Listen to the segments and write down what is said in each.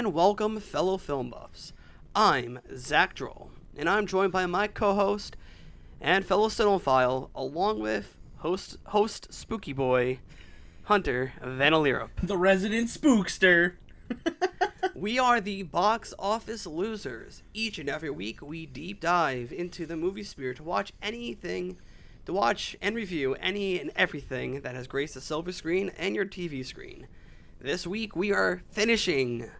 and welcome, fellow film buffs. I'm Zach Droll, and I'm joined by my co-host and fellow cinephile, along with host Spooky Boy, Hunter Vanalirup. The resident spookster. We are the box office losers. Each and every week, we deep dive into the movie sphere to watch anything, to watch and review any and everything that has graced the silver screen and your TV screen. This week, we are finishing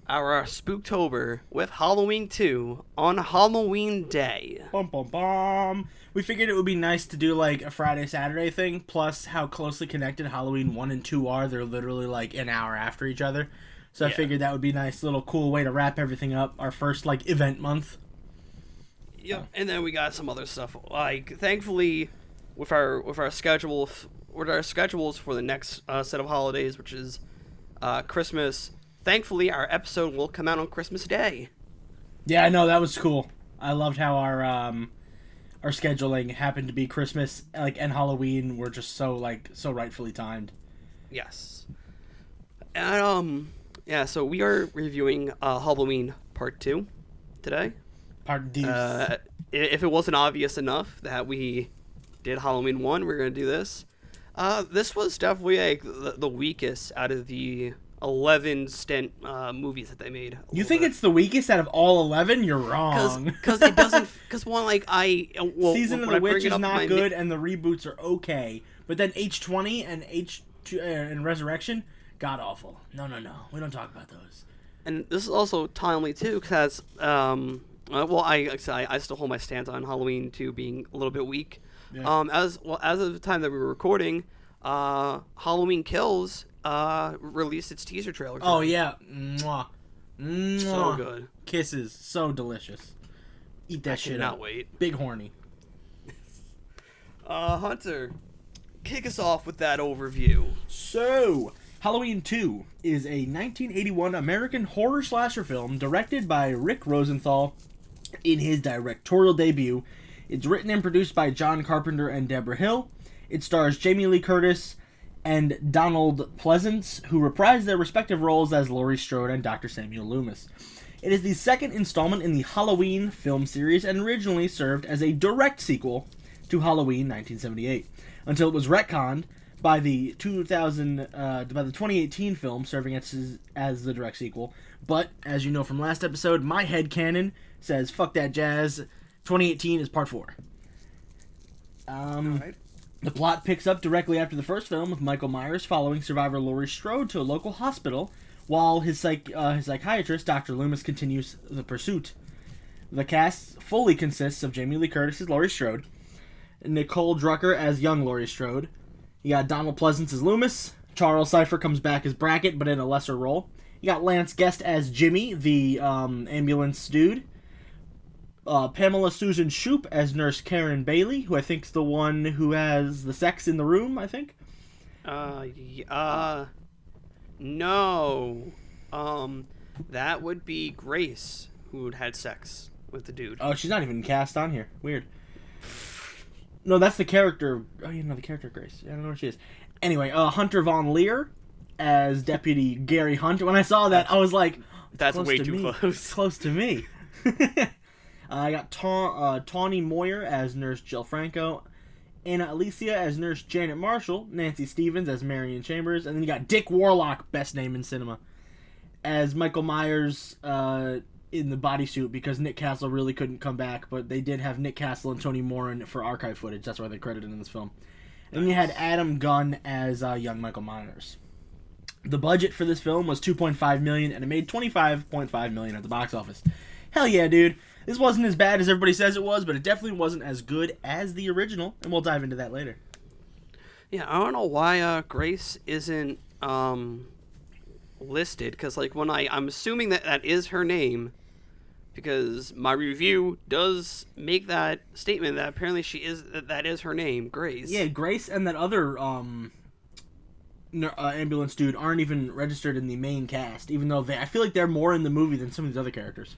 our Spooktober with Halloween 2 on Halloween Day. Bum, bum, bum. We figured it would be nice to do like a Friday-Saturday thing, plus how closely connected Halloween 1 and 2 are. They're literally like an hour after each other. So I figured that would be a nice little cool way to wrap everything up, our first like event month. Yep, and then we got some other stuff. Like, thankfully, with our schedules for the next set of holidays, which is Christmas. Thankfully, our episode will come out on Christmas Day. Yeah, I know, that was cool. I loved how our scheduling happened to be Christmas and Halloween were just so rightfully timed. Yes. And so we are reviewing Halloween Part 2 today. Part 2. If it wasn't obvious enough that we did Halloween 1, we're going to do this. This was definitely the weakest out of the 11 stint movies that they made. You think it's the weakest out of all 11? You're wrong. Because it doesn't. Because one, Season of the Witch is not good, and the reboots are okay. But then H20 and and Resurrection, god awful. No. We don't talk about those. And this is also timely too, because I still hold my stance on Halloween 2 being a little bit weak. Yeah. As of the time that we were recording, Halloween Kills released its teaser trailer. Oh yeah, mwah. So good. Kisses, so delicious. Eat that shit up. Cannot wait. Big horny. Hunter, kick us off with that overview. So, Halloween 2 is a 1981 American horror slasher film directed by Rick Rosenthal in his directorial debut. It's written and produced by John Carpenter and Debra Hill. It stars Jamie Lee Curtis and Donald Pleasence, who reprise their respective roles as Laurie Strode and Dr. Samuel Loomis. It is the second installment in the Halloween film series and originally served as a direct sequel to Halloween 1978, until it was retconned by the 2018 film serving as the direct sequel. But, as you know from last episode, my headcanon says, fuck that jazz, 2018 is part 4. Alright. The plot picks up directly after the first film, with Michael Myers following survivor Laurie Strode to a local hospital, while his psychiatrist, Dr. Loomis, continues the pursuit. The cast fully consists of Jamie Lee Curtis as Laurie Strode, Nicole Drucker as young Laurie Strode. You got Donald Pleasence as Loomis. Charles Cypher comes back as Brackett, but in a lesser role. You got Lance Guest as Jimmy, the ambulance dude. Pamela Susan Shoop as Nurse Karen Bailey, who I think is the one who has the sex in the room, I think. No. That would be Grace, who had sex with the dude. Oh, she's not even cast on here. Weird. No, that's the character. Oh, you know the character Grace. I don't know where she is. Anyway, Hunter Von Leer as Deputy Gary Hunt. When I saw that, I was like, that's way too close. It's close to me. I got Tawny Moyer as Nurse Jill Franco, Anna Alicia as Nurse Janet Marshall, Nancy Stevens as Marion Chambers, and then you got Dick Warlock, best name in cinema, as Michael Myers in the bodysuit, because Nick Castle really couldn't come back, but they did have Nick Castle and Tony Moran for archive footage. That's why they're credited in this film. And then you had Adam Gunn as young Michael Myers. The budget for this film was $2.5 million, and it made $25.5 million at the box office. Hell yeah, dude. This wasn't as bad as everybody says it was, but it definitely wasn't as good as the original, and we'll dive into that later. Yeah, I don't know why Grace isn't listed, because I'm assuming that is her name, because my review does make that statement that apparently that is her name, Grace. Yeah, Grace and that other ambulance dude aren't even registered in the main cast, even though I feel like they're more in the movie than some of these other characters.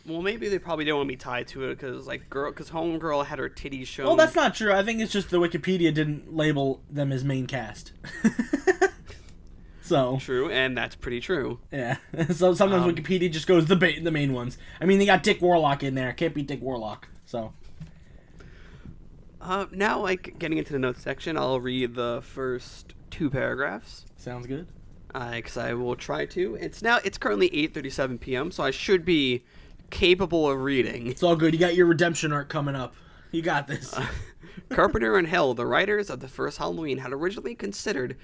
Well, maybe they probably don't want to be tied to it because Homegirl had her titties shown. Well, that's not true. I think it's just the Wikipedia didn't label them as main cast. So true, and that's pretty true. yeah. So sometimes Wikipedia just goes the main ones. I mean, they got Dick Warlock in there. Can't beat Dick Warlock. So now, like, getting into the notes section, I'll read the first 2 paragraphs. Sounds good. Because I will try to. It's currently 8:37 p.m., so I should be capable of reading. It's all good. You got your redemption arc coming up. You got this. Carpenter and Hill, the writers of the first Halloween, had originally considered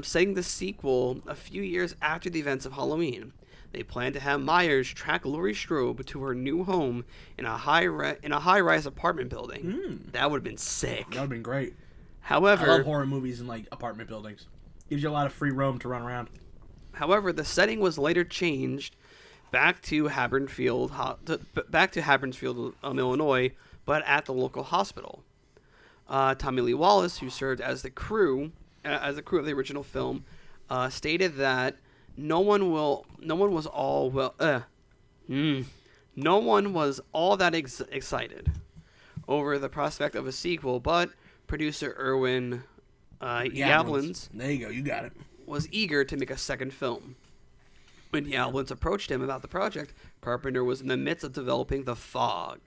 setting the sequel a few years after the events of Halloween. They planned to have Myers track Laurie Strode to her new home in a high-rise apartment building. That would have been sick. That would have been great. However, I love horror movies in like apartment buildings. Gives you a lot of free roam to run around. However, the setting was later changed back to Haddonfield, Illinois, but at the local hospital. Tommy Lee Wallace, who served as the crew of the original film, stated that no one was all that excited over the prospect of a sequel, but producer Irwin Yablans, there you go, you got it, was eager to make a second film. When Yablans approached him about the project, Carpenter was in the midst of developing The Fog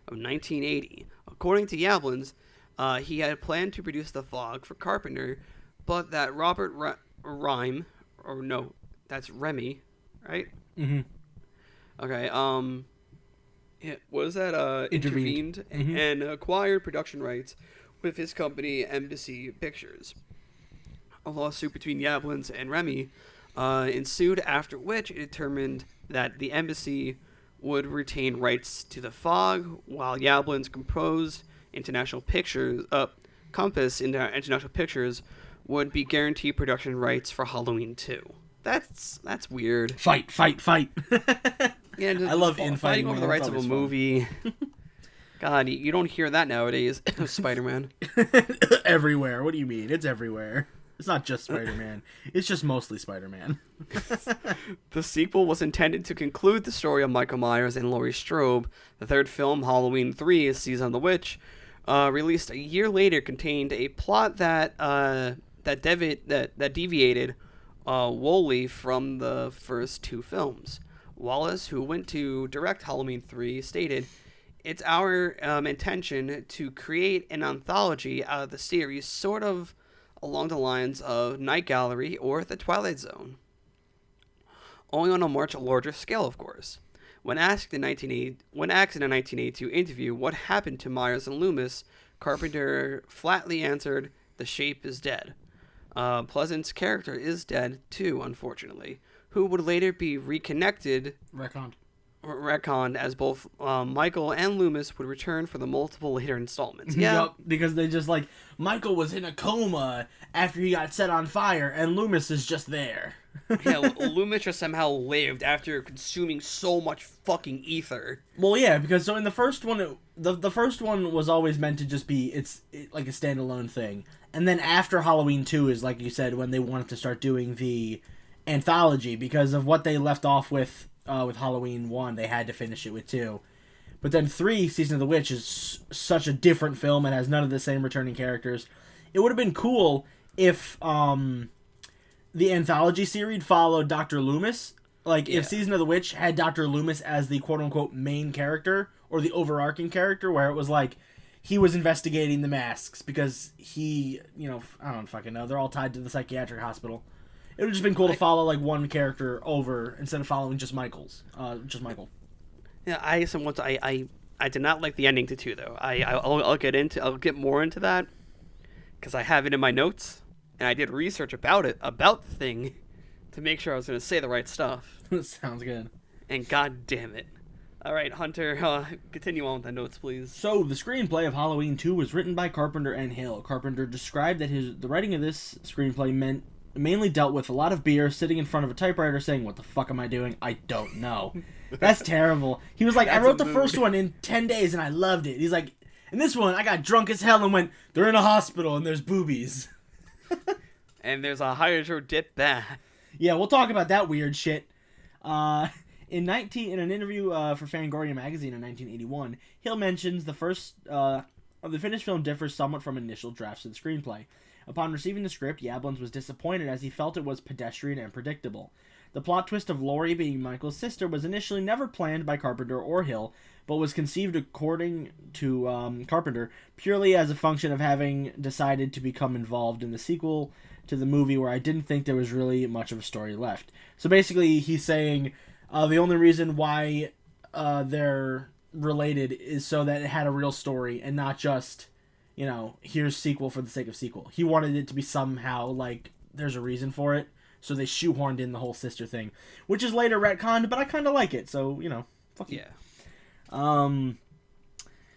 of 1980. According to Yablans, he had planned to produce The Fog for Carpenter, but that Robert Remy, right? Mm-hmm. Okay, intervened and acquired production rights with his company, Embassy Pictures. A lawsuit between Yablans and Remy ensued, after which it determined that the Embassy would retain rights to The Fog, while Yablans Compass International Pictures would be guaranteed production rights for Halloween 2. That's weird. Fight. Yeah, I love infighting over the rights of a movie. God, you don't hear that nowadays. Spider-Man. Everywhere. What do you mean? It's everywhere. It's not just Spider-Man. It's just mostly Spider-Man. The sequel was intended to conclude the story of Michael Myers and Laurie Strode. The third film, Halloween 3: Season of the Witch, released a year later, contained a plot that deviated wholly from the first 2 films. Wallace, who went to direct Halloween 3, stated, "It's our intention to create an anthology out of the series, sort of along the lines of Night Gallery or The Twilight Zone. Only on a much larger scale, of course." When asked in a 1982 interview what happened to Myers and Loomis, Carpenter flatly answered, "The shape is dead." Pleasence's character is dead too, unfortunately, who would later be retconned as both Michael and Loomis would return for the multiple later installments. Yeah, yep, because they just like, Michael was in a coma after he got set on fire, and Loomis is just there. Yeah, Loomis just somehow lived after consuming so much fucking ether. Well, yeah, because so in the first one, the first one was always meant to just be like a standalone thing, and then after Halloween 2 is, like you said, when they wanted to start doing the anthology because of what they left off with Halloween 1. They had to finish it with 2. But then 3, Season of the Witch, is such a different film and has none of the same returning characters. It would have been cool if the anthology series followed Dr. Loomis. Like, if Season of the Witch had Dr. Loomis as the quote-unquote main character, or the overarching character, where it was like, he was investigating the masks because he, I don't fucking know, they're all tied to the psychiatric hospital. It would have just been cool to follow, like, one character over instead of following just Michael. Yeah, I did not like the ending to 2, though. I'll get more into that, because I have it in my notes, and I did research about the thing, to make sure I was going to say the right stuff. Sounds good. And god damn it. All right, Hunter, continue on with the notes, please. So, the screenplay of Halloween 2 was written by Carpenter and Hill. Carpenter described that the writing of this screenplay mainly dealt with a lot of beer, sitting in front of a typewriter saying, "What the fuck am I doing? I don't know." That's terrible. He was like, "I wrote the first one in 10 days and I loved it." He's like, "In this one, I got drunk as hell and went, they're in a hospital and there's boobies." And there's a hydro dip bath. Yeah, we'll talk about that weird shit. In an interview for Fangoria magazine in 1981, Hill mentions the finished film differs somewhat from initial drafts of the screenplay. Upon receiving the script, Yablans was disappointed as he felt it was pedestrian and predictable. The plot twist of Laurie being Michael's sister was initially never planned by Carpenter or Hill, but was conceived, according to Carpenter, purely as a function of having decided to become involved in the sequel to the movie, where I didn't think there was really much of a story left. So basically, he's saying the only reason why they're related is so that it had a real story and not just, here's sequel for the sake of sequel. He wanted it to be somehow like there's a reason for it, so they shoehorned in the whole sister thing, which is later retconned, but I kind of like it, so, fuck yeah.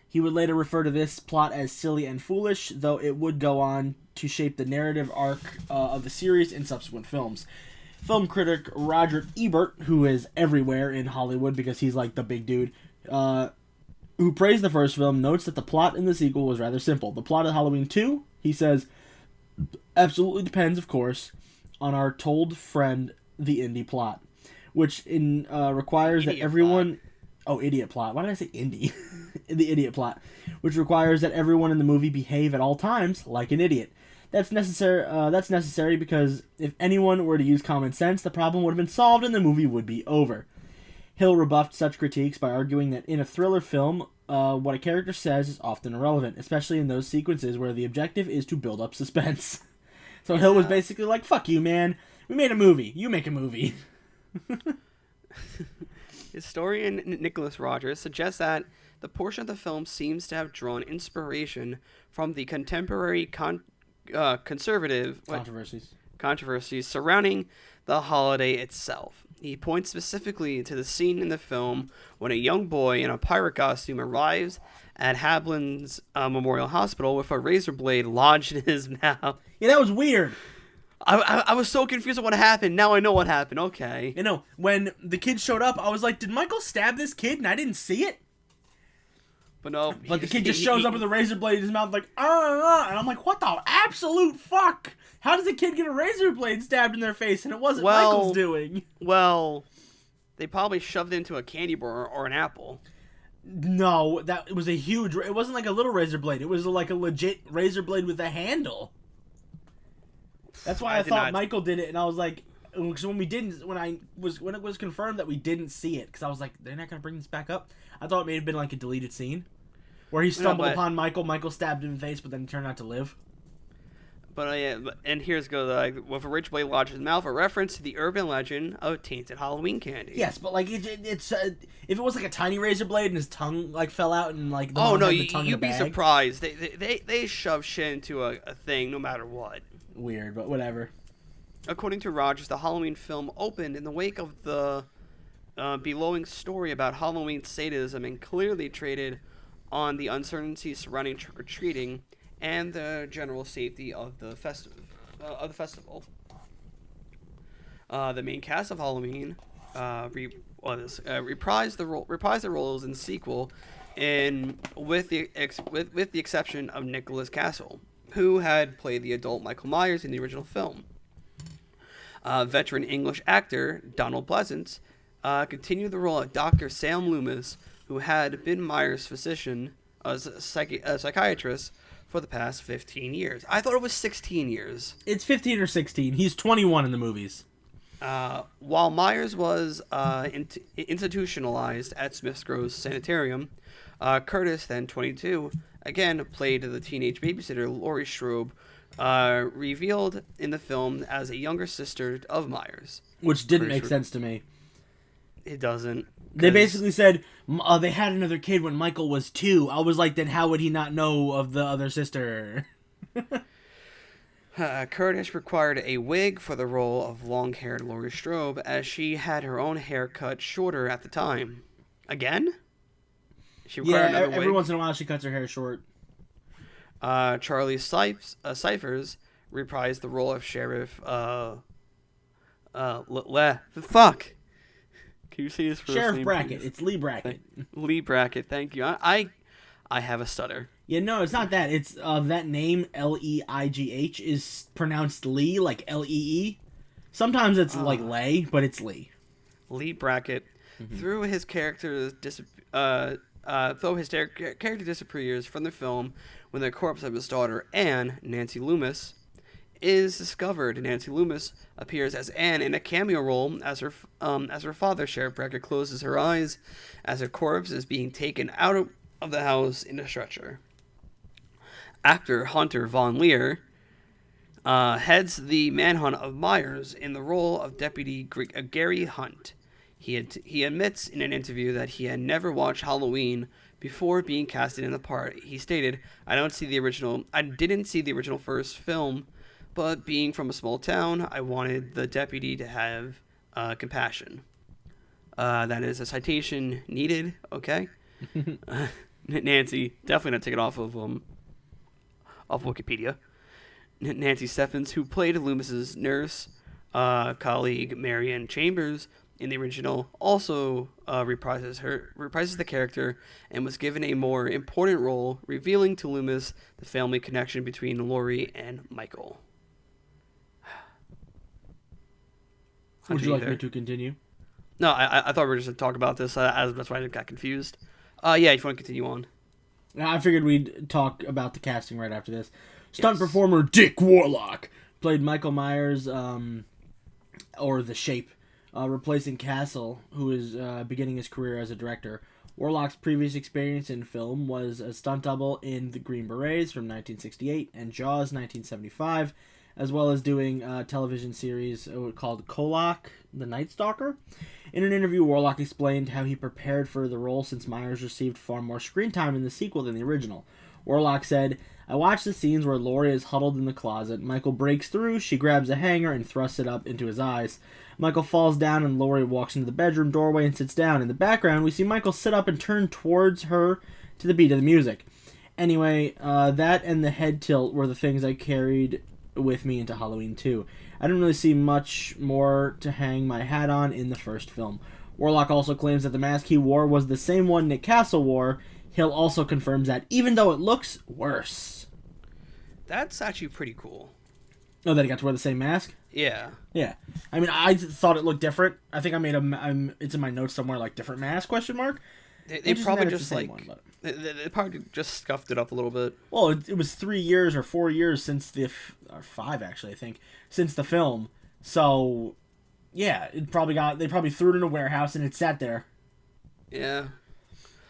He would later refer to this plot as silly and foolish, though it would go on to shape the narrative arc of the series in subsequent films. Film critic Roger Ebert, who is everywhere in Hollywood because he's like the big dude, who praised the first film, notes that the plot in the sequel was rather simple. The plot of Halloween 2, he says, absolutely depends, of course, on our told friend, the indie plot, which requires that everyone... Oh, idiot plot. Why did I say indie? The idiot plot, which requires that everyone in the movie behave at all times like an idiot. That's necessary because if anyone were to use common sense, the problem would have been solved and the movie would be over. Hill rebuffed such critiques by arguing that in a thriller film, what a character says is often irrelevant, especially in those sequences where the objective is to build up suspense. So Hill was basically like, fuck you, man. We made a movie. You make a movie. Historian Nicholas Rogers suggests that the portion of the film seems to have drawn inspiration from the contemporary conservative controversies surrounding the holiday itself. He points specifically to the scene in the film when a young boy in a pirate costume arrives at Hablin's Memorial Hospital with a razor blade lodged in his mouth. Yeah, that was weird. I was so confused at what happened. Now I know what happened. Okay. When the kid showed up, I was like, did Michael stab this kid and I didn't see it? But no. But the kid just shows up with a razor blade in his mouth like, and I'm like, what the absolute fuck? How does a kid get a razor blade stabbed in their face and it wasn't Michael's doing? Well, they probably shoved it into a candy bar or an apple. No, it was a huge... It wasn't like a little razor blade. It was like a legit razor blade with a handle. That's why I thought Michael did it, and I was like... Because when it was confirmed that we didn't see it, because I was like, they're not going to bring this back up? I thought it may have been like a deleted scene. Where he stumbled upon Michael stabbed him in the face, but then he turned out to live. But and here's with a razor blade lodged in his mouth, a reference to the urban legend of tainted Halloween candy. Yes, but like it's if it was like a tiny razor blade and his tongue like fell out and like you'd be surprised. They shove shit into a thing no matter what. Weird, but whatever. According to Rogers, the Halloween film opened in the wake of the bellowing story about Halloween sadism and clearly traded on the uncertainty surrounding trick-or-treating and the general safety of the festival. The main cast of Halloween reprised the roles in the sequel, with the exception of Nicholas Castle, who had played the adult Michael Myers in the original film. Veteran English actor Donald Pleasence continued the role of Dr. Sam Loomis, who had been Myers' physician as a psychiatrist for the past 15 years. I thought it was 16 years. It's 15 or 16. He's 21 in the movies. While Myers was institutionalized at Smith's Grove Sanitarium, Curtis, then 22, again played the teenage babysitter Laurie Strode, revealed in the film as a younger sister of Myers. Which didn't make sense to me. It doesn't. They basically said they had another kid when Michael was 2. I was like, then how would he not know of the other sister? Curtis required a wig for the role of long-haired Laurie Strode, as she had her own hair cut shorter at the time. Again? She required another wig? Every once in a while she cuts her hair short. Charlie Cyphers reprised the role of Sheriff... fuck! Can you say his first Sheriff name, Brackett. please? It's Lee Brackett. Lee Brackett, thank you. I have a stutter. Yeah, no, it's not that. It's that name, Leigh, is pronounced Lee, like Lee. Sometimes it's like Lay, but it's Lee. Lee Brackett. Mm-hmm. Though his character disappears from the film when the corpse of his daughter, Anne, Nancy Loomis, is discovered. Nancy Loomis appears as Anne in a cameo role as her father, Sheriff Brecker, closes her eyes as her corpse is being taken out of the house in a stretcher. Actor Hunter Von Leer heads the manhunt of Myers in the role of Deputy Gary Hunt. He admits in an interview that he had never watched Halloween before being casted in the part. He stated, I didn't see the original first film, but being from a small town, I wanted the deputy to have compassion. That is a citation needed, okay? Nancy, definitely not take it off of Wikipedia. Nancy Steffens, who played Loomis's nurse colleague Marianne Chambers in the original, also reprises the character and was given a more important role, revealing to Loomis the family connection between Laurie and Michael. Would you like me to continue? No, I thought we were just going to talk about this. That's why I got confused. Yeah, if you want to continue on. I figured we'd talk about the casting right after this. Stunt performer Dick Warlock played Michael Myers, or The Shape, replacing Castle, who is beginning his career as a director. Warlock's previous experience in film was a stunt double in The Green Berets from 1968 and Jaws 1975, as well as doing a television series called Kolak, the Night Stalker. In an interview, Warlock explained how he prepared for the role since Myers received far more screen time in the sequel than the original. Warlock said, I watched the scenes where Laurie is huddled in the closet. Michael breaks through, she grabs a hanger and thrusts it up into his eyes. Michael falls down and Laurie walks into the bedroom doorway and sits down. In the background, we see Michael sit up and turn towards her to the beat of the music. Anyway, that and the head tilt were the things I carried with me into Halloween 2. I didn't really see much more to hang my hat on in the first film. Warlock also claims that the mask he wore was the same one Nick Castle wore. Hill also confirms that, even though it looks worse. That's actually pretty cool. Oh, that he got to wear the same mask? Yeah. Yeah. I mean, I thought it looked different. I think I made it's in my notes somewhere, like, different mask, question mark? They probably just, like, they probably just scuffed it up a little bit. Well, it was 3 years or 4 years since or 5, actually, I think, since the film. So, yeah, they probably threw it in a warehouse and it sat there. Yeah.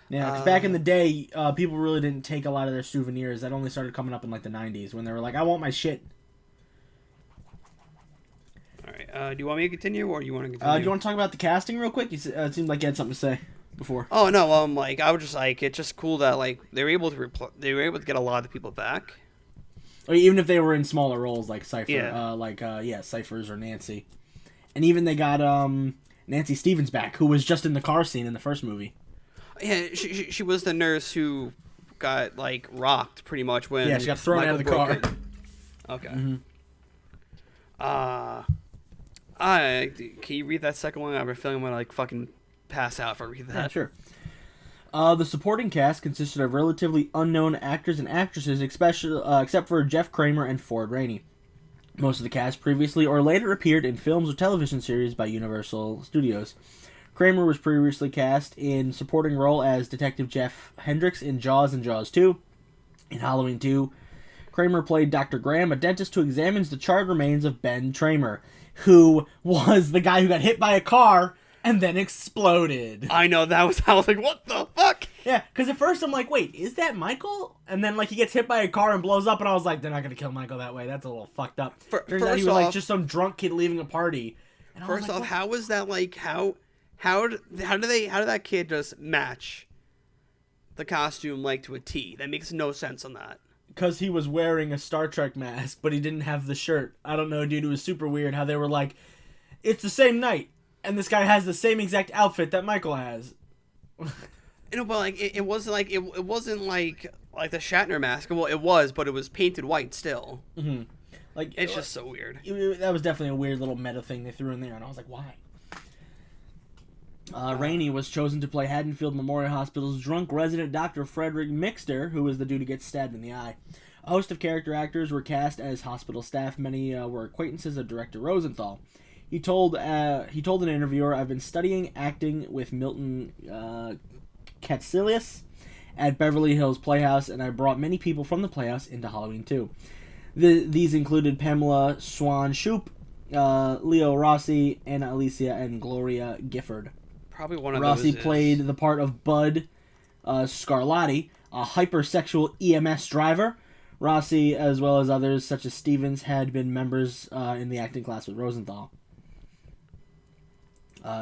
Yeah, 'cause back in the day, people really didn't take a lot of their souvenirs. That only started coming up in, like, the 90s, when they were like, I want my shit. Alright, do you want me to continue, or do you want to continue? Do you want to talk about the casting real quick? It seemed like you had something to say before. Oh, no, I was just like, it's just cool that, like, they were able to get a lot of the people back. Or even if they were in smaller roles, like Cypher, yeah. Cyphers or Nancy. And even they got, Nancy Stevens back, who was just in the car scene in the first movie. Yeah, she was the nurse who got, like, rocked pretty much when... Yeah, she got thrown out of the car. Okay. Mm-hmm. Can you read that second one? I have a feeling I'm going to, like, fucking pass out if I read that. Yeah, sure. The supporting cast consisted of relatively unknown actors and actresses, except for Jeff Kramer and Ford Rainey. Most of the cast previously or later appeared in films or television series by Universal Studios. Kramer was previously cast in supporting role as Detective Jeff Hendricks in Jaws and Jaws 2. In Halloween 2, Kramer played Dr. Graham, a dentist who examines the charred remains of Ben Tramer, who was the guy who got hit by a car and then exploded. I know, I was like, what the fuck? Yeah, because at first I'm like, wait, is that Michael? And then, like, he gets hit by a car and blows up, and I was like, they're not going to kill Michael that way. That's a little fucked up. Turns out he was, like, just some drunk kid leaving a party. And first off, how was that, like, how did that kid just match the costume, like, to a T? That makes no sense on that. Because he was wearing a Star Trek mask, but he didn't have the shirt. I don't know, dude. It was super weird how they were like, it's the same night, and this guy has the same exact outfit that Michael has. You know, but, like, it wasn't like the Shatner mask. Well, it was, but it was painted white still. Mm-hmm. Like, it's just so weird. That was definitely a weird little meta thing they threw in there, and I was like, why? Rainey was chosen to play Haddonfield Memorial Hospital's drunk resident Dr. Frederick Mixter, who was the dude who gets stabbed in the eye. A host of character actors were cast as hospital staff. Many were acquaintances of director Rosenthal. He told an interviewer, I've been studying acting with Milton Katsilias at Beverly Hills Playhouse, and I brought many people from the Playhouse into Halloween 2. These included Pamela Swan-Shoop, Leo Rossi, Anna Alicia, and Gloria Gifford. Probably one of Rossi those played the part of Bud Scarlatti, a hypersexual EMS driver. Rossi, as well as others such as Stevens, had been members in the acting class with Rosenthal.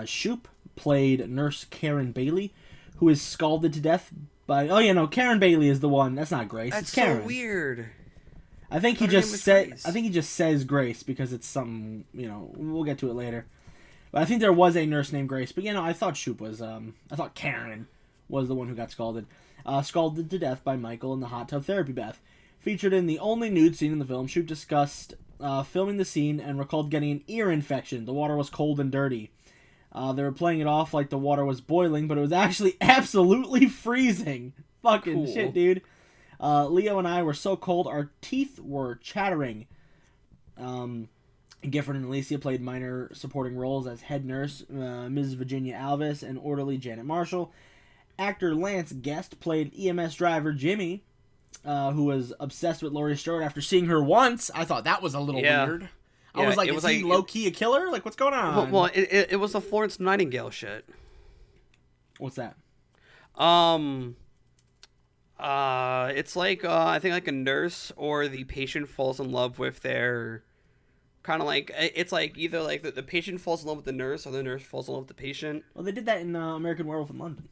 Shoop played Nurse Karen Bailey, who is scalded to death by... Oh, yeah, no, Karen Bailey is the one. That's not Grace. That's it's Karen. so weird. I think he just says Grace because it's something, we'll get to it later. But I think there was a nurse named Grace, but I thought Shoop was, I thought Karen was the one who got scalded. Scalded to death by Michael in the hot tub therapy bath. Featured in the only nude scene in the film, Shoop discussed filming the scene and recalled getting an ear infection. The water was cold and dirty. They were playing it off like the water was boiling, but it was actually absolutely freezing. Fucking cool. Shit, dude. Leo and I were so cold our teeth were chattering. Gifford and Alicia played minor supporting roles as head nurse Ms. Virginia Alvis and orderly Janet Marshall. Actor Lance Guest played EMS driver Jimmy, who was obsessed with Laurie Strode after seeing her once. I thought that was a little weird. I was like, is he low-key a killer? Like, what's going on? Well, it was the Florence Nightingale shit. What's that? It's like, I think like a nurse or the patient falls in love with their... Kind of like, it's like either like the patient falls in love with the nurse or the nurse falls in love with the patient. Well, they did that in American Werewolf in London.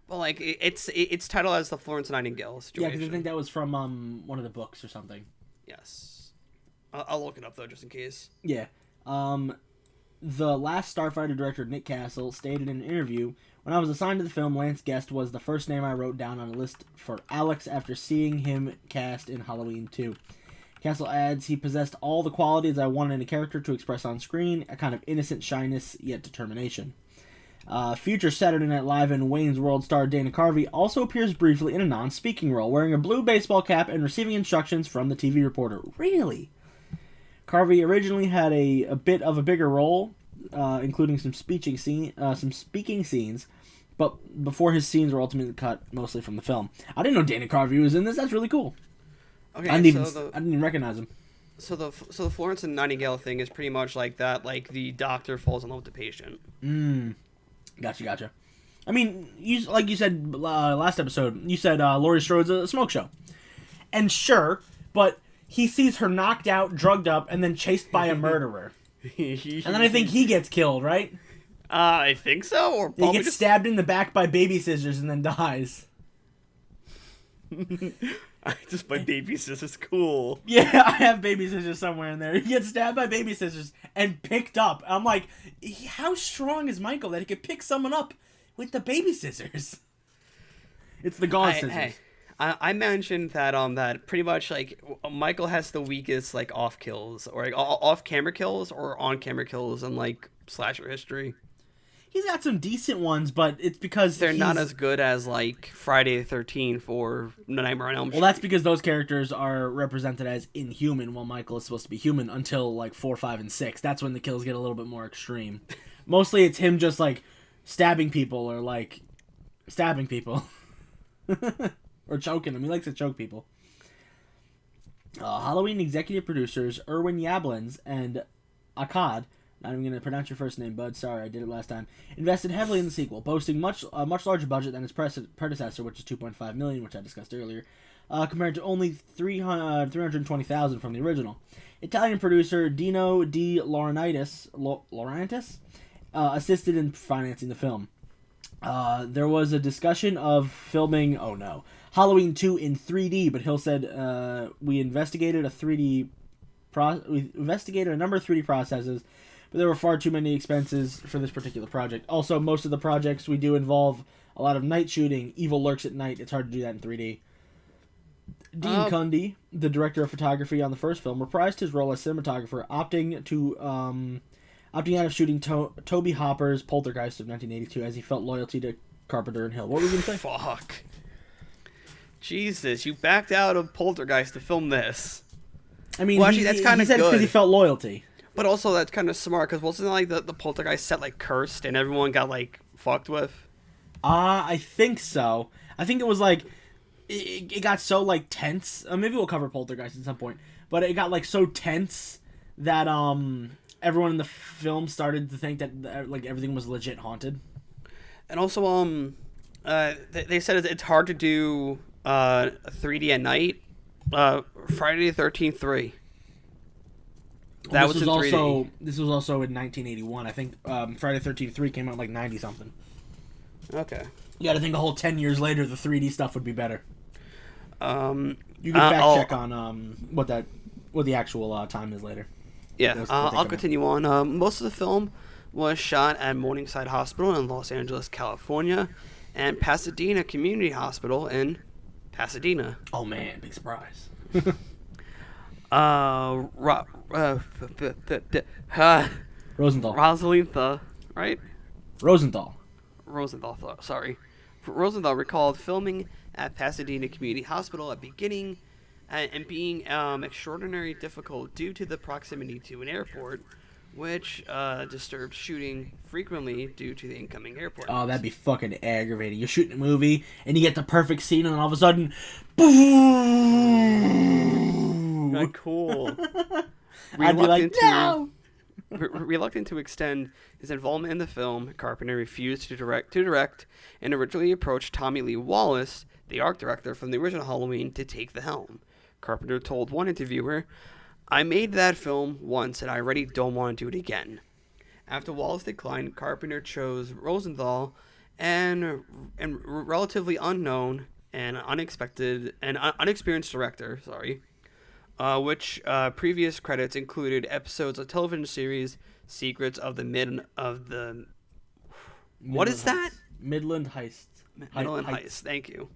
Well, like, it's titled as the Florence Nightingale situation. Yeah, because I think that was from one of the books or something. Yes. I'll look it up, though, just in case. Yeah. The Last Starfighter director, Nick Castle, stated in an interview, "When I was assigned to the film, Lance Guest was the first name I wrote down on a list for Alex after seeing him cast in Halloween 2. Castle adds, he possessed all the qualities I wanted in a character to express on screen, a kind of innocent shyness, yet determination. Future Saturday Night Live and Wayne's World star Dana Carvey also appears briefly in a non-speaking role, wearing a blue baseball cap and receiving instructions from the TV reporter. Really? Carvey originally had a bit of a bigger role, including some speaking scenes, but before his scenes were ultimately cut mostly from the film. I didn't know Dana Carvey was in this. That's really cool. Okay, I didn't even recognize him. So the Florence and Nightingale thing is pretty much like that. Like the doctor falls in love with the patient. Gotcha. I mean, like you said last episode, you said Laurie Strode's a smoke show, and sure, but he sees her knocked out, drugged up, and then chased by a murderer, and then I think he gets killed, right? I think so. Or he gets stabbed in the back by baby scissors and then dies. Just by baby scissors, cool. Yeah, I have baby scissors somewhere in there. He gets stabbed by baby scissors and picked up. I'm like, how strong is Michael that he could pick someone up with the baby scissors? It's the gauze scissors. Hey, I mentioned that that pretty much like Michael has the weakest like off kills or like off camera kills or on camera kills in like slasher history. He's got some decent ones, but it's because they're not as good as like Friday the 13th or Nightmare on Elm Street. Well, that's because those characters are represented as inhuman, while Michael is supposed to be human until like 4, 5, and 6. That's when the kills get a little bit more extreme. Mostly, it's him just like stabbing people or like stabbing people or choking them. He likes to choke people. Halloween executive producers Irwin Yablans and Akkad. Not even going to pronounce your first name, bud. Sorry, I did it last time. Invested heavily in the sequel, boasting a much larger budget than its predecessor, which is $2.5 million, which I discussed earlier, compared to only $320,000 from the original. Italian producer Dino De Laurentiis assisted in financing the film. There was a discussion of filming, Halloween 2 in 3D, but Hill said, we investigated a number of 3D processes, but there were far too many expenses for this particular project. Also, most of the projects we do involve a lot of night shooting. Evil lurks at night. It's hard to do that in 3D. Dean Cundy, the director of photography on the first film, reprised his role as cinematographer, opting out of shooting Toby Hopper's Poltergeist of 1982 as he felt loyalty to Carpenter and Hill. What were you going to say? Fuck. Jesus, you backed out of Poltergeist to film this. I mean, well, actually, that's kind of good. He said it's because he felt loyalty. But also, that's kind of smart, because wasn't it like the Poltergeist set, like, cursed, and everyone got, like, fucked with? I think so. I think it was, like, it got so like tense. Maybe we'll cover Poltergeist at some point, but it got like so tense that everyone in the film started to think that like everything was legit haunted. And also they said it's hard to do 3D at night. Friday the 13th 3. That was in 3D. This was also in 1981. I think Friday the 13th 3 came out like 90 something. Okay. You got to think a whole 10 years later the 3D stuff would be better. You can check on what the actual time is later. Yeah, I'll continue on. Most of the film was shot at Morningside Hospital in Los Angeles, California, and Pasadena Community Hospital in Pasadena. Oh man, big surprise. Rosenthal. Rosalintha, right? Rosenthal, sorry. Rosenthal recalled filming at Pasadena Community Hospital at beginning and being extraordinarily difficult due to the proximity to an airport, which disturbed shooting frequently due to the incoming airport. Oh, that'd be fucking aggravating. You're shooting a movie, and you get the perfect scene, and then all of a sudden, boom! Not cool. I'd be like, no! Reluctant to extend his involvement in the film, Carpenter refused to direct and originally approached Tommy Lee Wallace, the art director from the original Halloween, to take the helm. Carpenter told one interviewer, "I made that film once and I already don't want to do it again." After Wallace declined, Carpenter chose Rosenthal, and relatively unknown and unexperienced director, which previous credits included episodes of television series Secrets of the What is that? Midland Heist. Midland Heist. Thank you.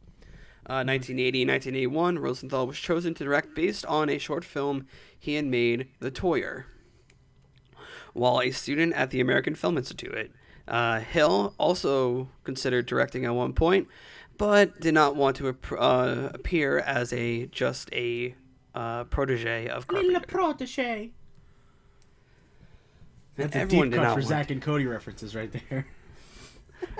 1980 and 1981, Rosenthal was chosen to direct based on a short film he had made, The Toyer, while a student at the American Film Institute. Hill also considered directing at one point, but did not want to appear as just a protege of Carpenter. Little protege. That's a everyone deep cut for Zack and Cody references right there.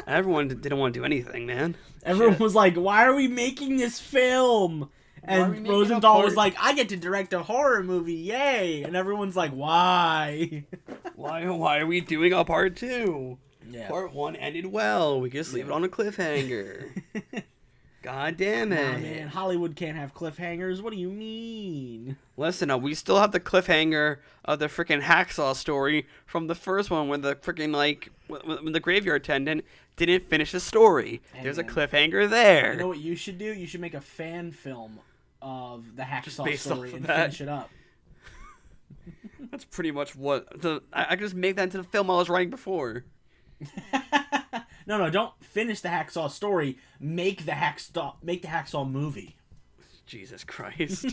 Everyone didn't want to do anything, man. Everyone was like, why are we making this film? And Rosenthal was like, I get to direct a horror movie, yay! And everyone's like, why? Why are we doing a part 2? Yeah. Part 1 ended well. We just leave it on a cliffhanger. God damn it. Nah, man, Hollywood can't have cliffhangers. What do you mean? Listen, we still have the cliffhanger of the freaking hacksaw story from the first one when the freaking, when the graveyard attendant didn't finish the story. Hey, there's a cliffhanger there. You know what you should do? You should make a fan film of the hacksaw story and finish it up. That's pretty much what... I could just make that into the film I was writing before. No, don't finish the hacksaw story. Make the hacksaw movie. Jesus Christ.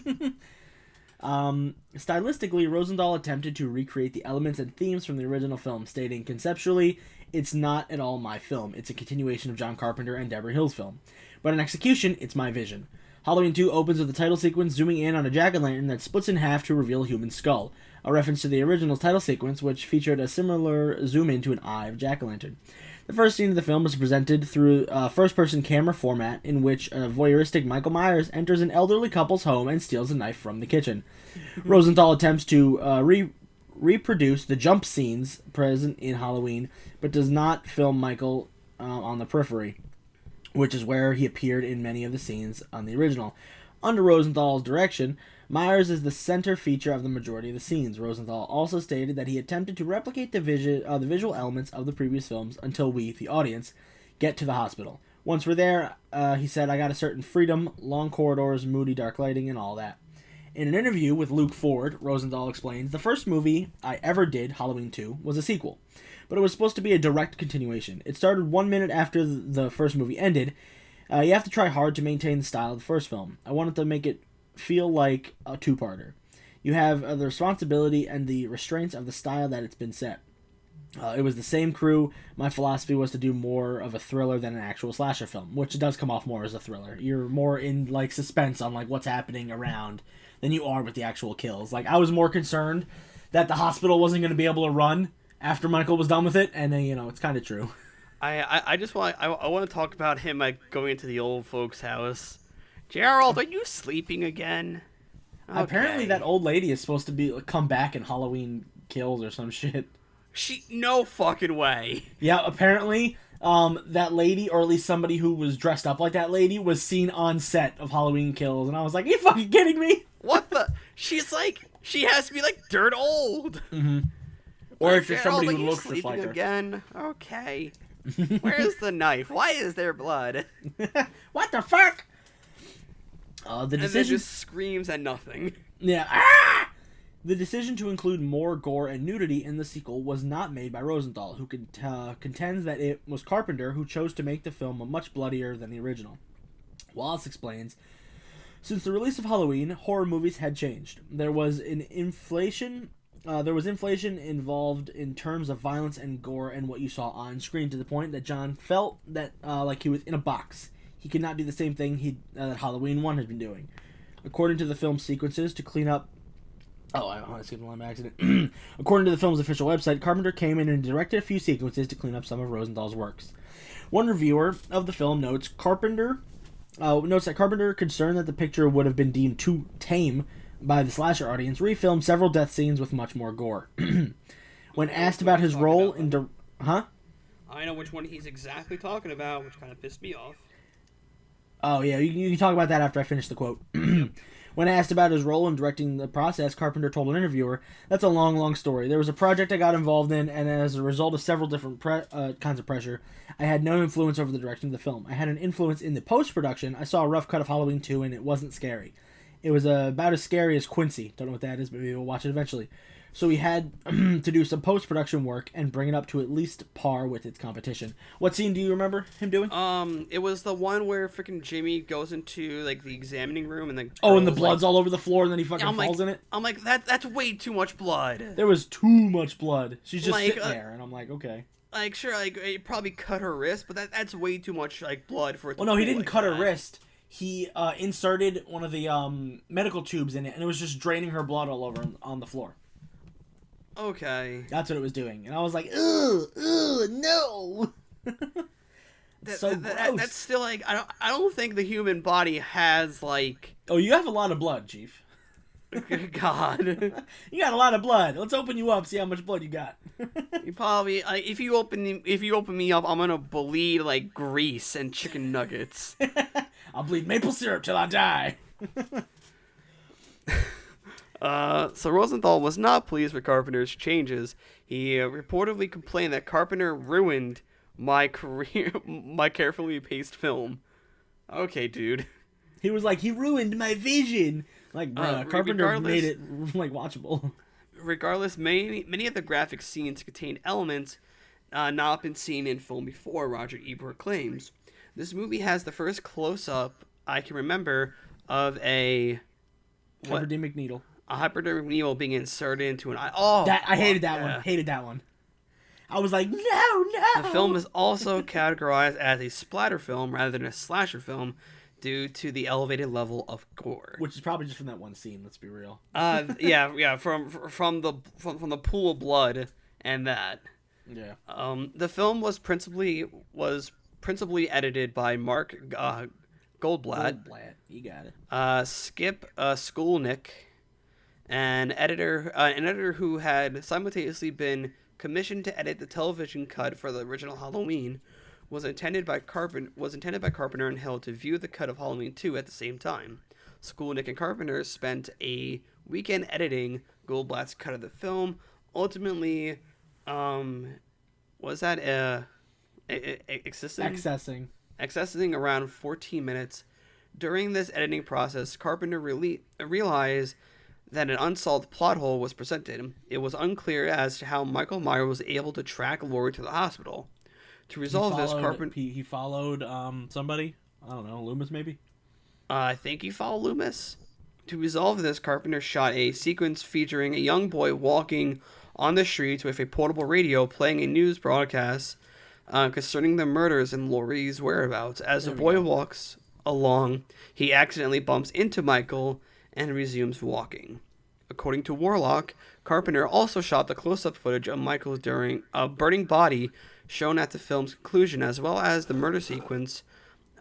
Stylistically, Rosenthal attempted to recreate the elements and themes from the original film, stating, "Conceptually, it's not at all my film. It's a continuation of John Carpenter and Debra Hill's film. But in execution, it's my vision." Halloween 2 opens with the title sequence zooming in on a jack-o'-lantern that splits in half to reveal a human skull, a reference to the original title sequence, which featured a similar zoom-in to an eye of jack-o'-lantern. The first scene of the film is presented through a first-person camera format in which a voyeuristic Michael Myers enters an elderly couple's home and steals a knife from the kitchen. Rosenthal attempts to reproduce the jump scenes present in Halloween, but does not film Michael on the periphery, which is where he appeared in many of the scenes on the original. Under Rosenthal's direction, Myers is the center feature of the majority of the scenes. Rosenthal also stated that he attempted to replicate the visual elements of the previous films until we, the audience, get to the hospital. Once we're there, he said, I got a certain freedom, long corridors, moody dark lighting, and all that. In an interview with Luke Ford, Rosenthal explains, the first movie I ever did, Halloween 2, was a sequel, but it was supposed to be a direct continuation. It started 1 minute after the first movie ended. You have to try hard to maintain the style of the first film. I wanted to make it feel like a two-parter. You have the responsibility and the restraints of the style that it's been set. It was the same crew. My philosophy was to do more of a thriller than an actual slasher film, which does come off more as a thriller. You're more in suspense on what's happening around than you are with the actual kills. I was more concerned that the hospital wasn't going to be able to run after Michael was done with it, and then it's kind of true. I just want to talk about him going into the old folks' house Gerald, are you sleeping again? Okay. Apparently that old lady is supposed to come back in Halloween Kills or some shit. No fucking way. Yeah, apparently that lady, or at least somebody who was dressed up like that lady, was seen on set of Halloween Kills, and I was like, are you fucking kidding me? What the? She has to be like dirt old. Mm-hmm. Or it's just Gerald, somebody are who you looks just like sleeping her. again? Okay. Where's the knife? Why is there blood? What the fuck? The And then decision just screams at nothing. Yeah. Ah! The decision to include more gore and nudity in the sequel was not made by Rosenthal, who contends that it was Carpenter who chose to make the film much bloodier than the original. Wallace explains, since the release of Halloween, horror movies had changed. There was inflation involved in terms of violence and gore and what you saw on screen, to the point that John felt that like he was in a box. He could not do the same thing that Halloween 1 had been doing. According to the film's sequences, to clean up... Oh, I skipped a line by accident. According to the film's official website, Carpenter came in and directed a few sequences to clean up some of Rosenthal's works. One reviewer of the film notes that Carpenter, concerned that the picture would have been deemed too tame by the slasher audience, refilmed several death scenes with much more gore. When asked about his role in... I know which one he's exactly talking about, which kind of pissed me off. Oh, yeah, you can talk about that after I finish the quote. When asked about his role in directing the process, Carpenter told an interviewer, "That's a long, long story. There was a project I got involved in, and as a result of several different kinds of pressure, I had no influence over the direction of the film. I had an influence in the post-production. I saw a rough cut of Halloween 2, and it wasn't scary. It was about as scary as Quincy. Don't know what that is, but maybe we'll watch it eventually. So we had to do some post-production work and bring it up to at least par with its competition." What scene do you remember him doing? It was the one where freaking Jimmy goes into like the examining room and and the blood's all over the floor and then he fucking falls in it? I'm like, that's way too much blood. There was too much blood. She's just sitting there, and I'm like, okay. Like, sure, like, it probably cut her wrist, but that's way too much, like, blood for it to... Well, no, he didn't cut her wrist. He inserted one of the medical tubes in it, and it was just draining her blood all over on the floor. Okay. That's what it was doing. And I was like, ugh, no! Gross. That's still, like, I don't think the human body has, like... Oh, you have a lot of blood, Chief. God. You got a lot of blood. Let's open you up, see how much blood you got. You probably... if you open me up, I'm gonna bleed, like, grease and chicken nuggets. I'll bleed maple syrup till I die. So Rosenthal was not pleased with Carpenter's changes. He reportedly complained that Carpenter ruined my carefully paced film. Okay, dude. He was like, he ruined my vision. Like, bruh, Carpenter made it, like, watchable. Regardless, many of the graphic scenes contain elements not been seen in film before, Roger Ebert claims. This movie has the first close-up I can remember of a... Hypodermic needle. A hypodermic needle being inserted into an eye. Oh, I hated that one. Hated that one. I was like, no. The film is also categorized as a splatter film rather than a slasher film due to the elevated level of gore. Which is probably just from that one scene. Let's be real. Yeah. From the pool of blood and that. Yeah. The film was principally edited by Mark Goldblatt. You got it. Skip Skolnick. An editor who had simultaneously been commissioned to edit the television cut for the original Halloween, was intended by Carpenter and Hill to view the cut of Halloween 2 at the same time. Skolnick and Carpenter spent a weekend editing Goldblatt's cut of the film. Ultimately, accessing around 14 minutes. During this editing process, Carpenter realized that an unsolved plot hole was presented. It was unclear as to how Michael Myers was able to track Laurie to the hospital. To resolve this, Carpenter... He followed somebody? I don't know, Loomis maybe? I think he followed Loomis. To resolve this, Carpenter shot a sequence featuring a young boy walking on the streets with a portable radio playing a news broadcast concerning the murders and Laurie's whereabouts. As the boy walks along, he accidentally bumps into Michael and resumes walking. According to Warlock, Carpenter also shot the close-up footage of Michael during a burning body shown at the film's conclusion, as well as the murder sequence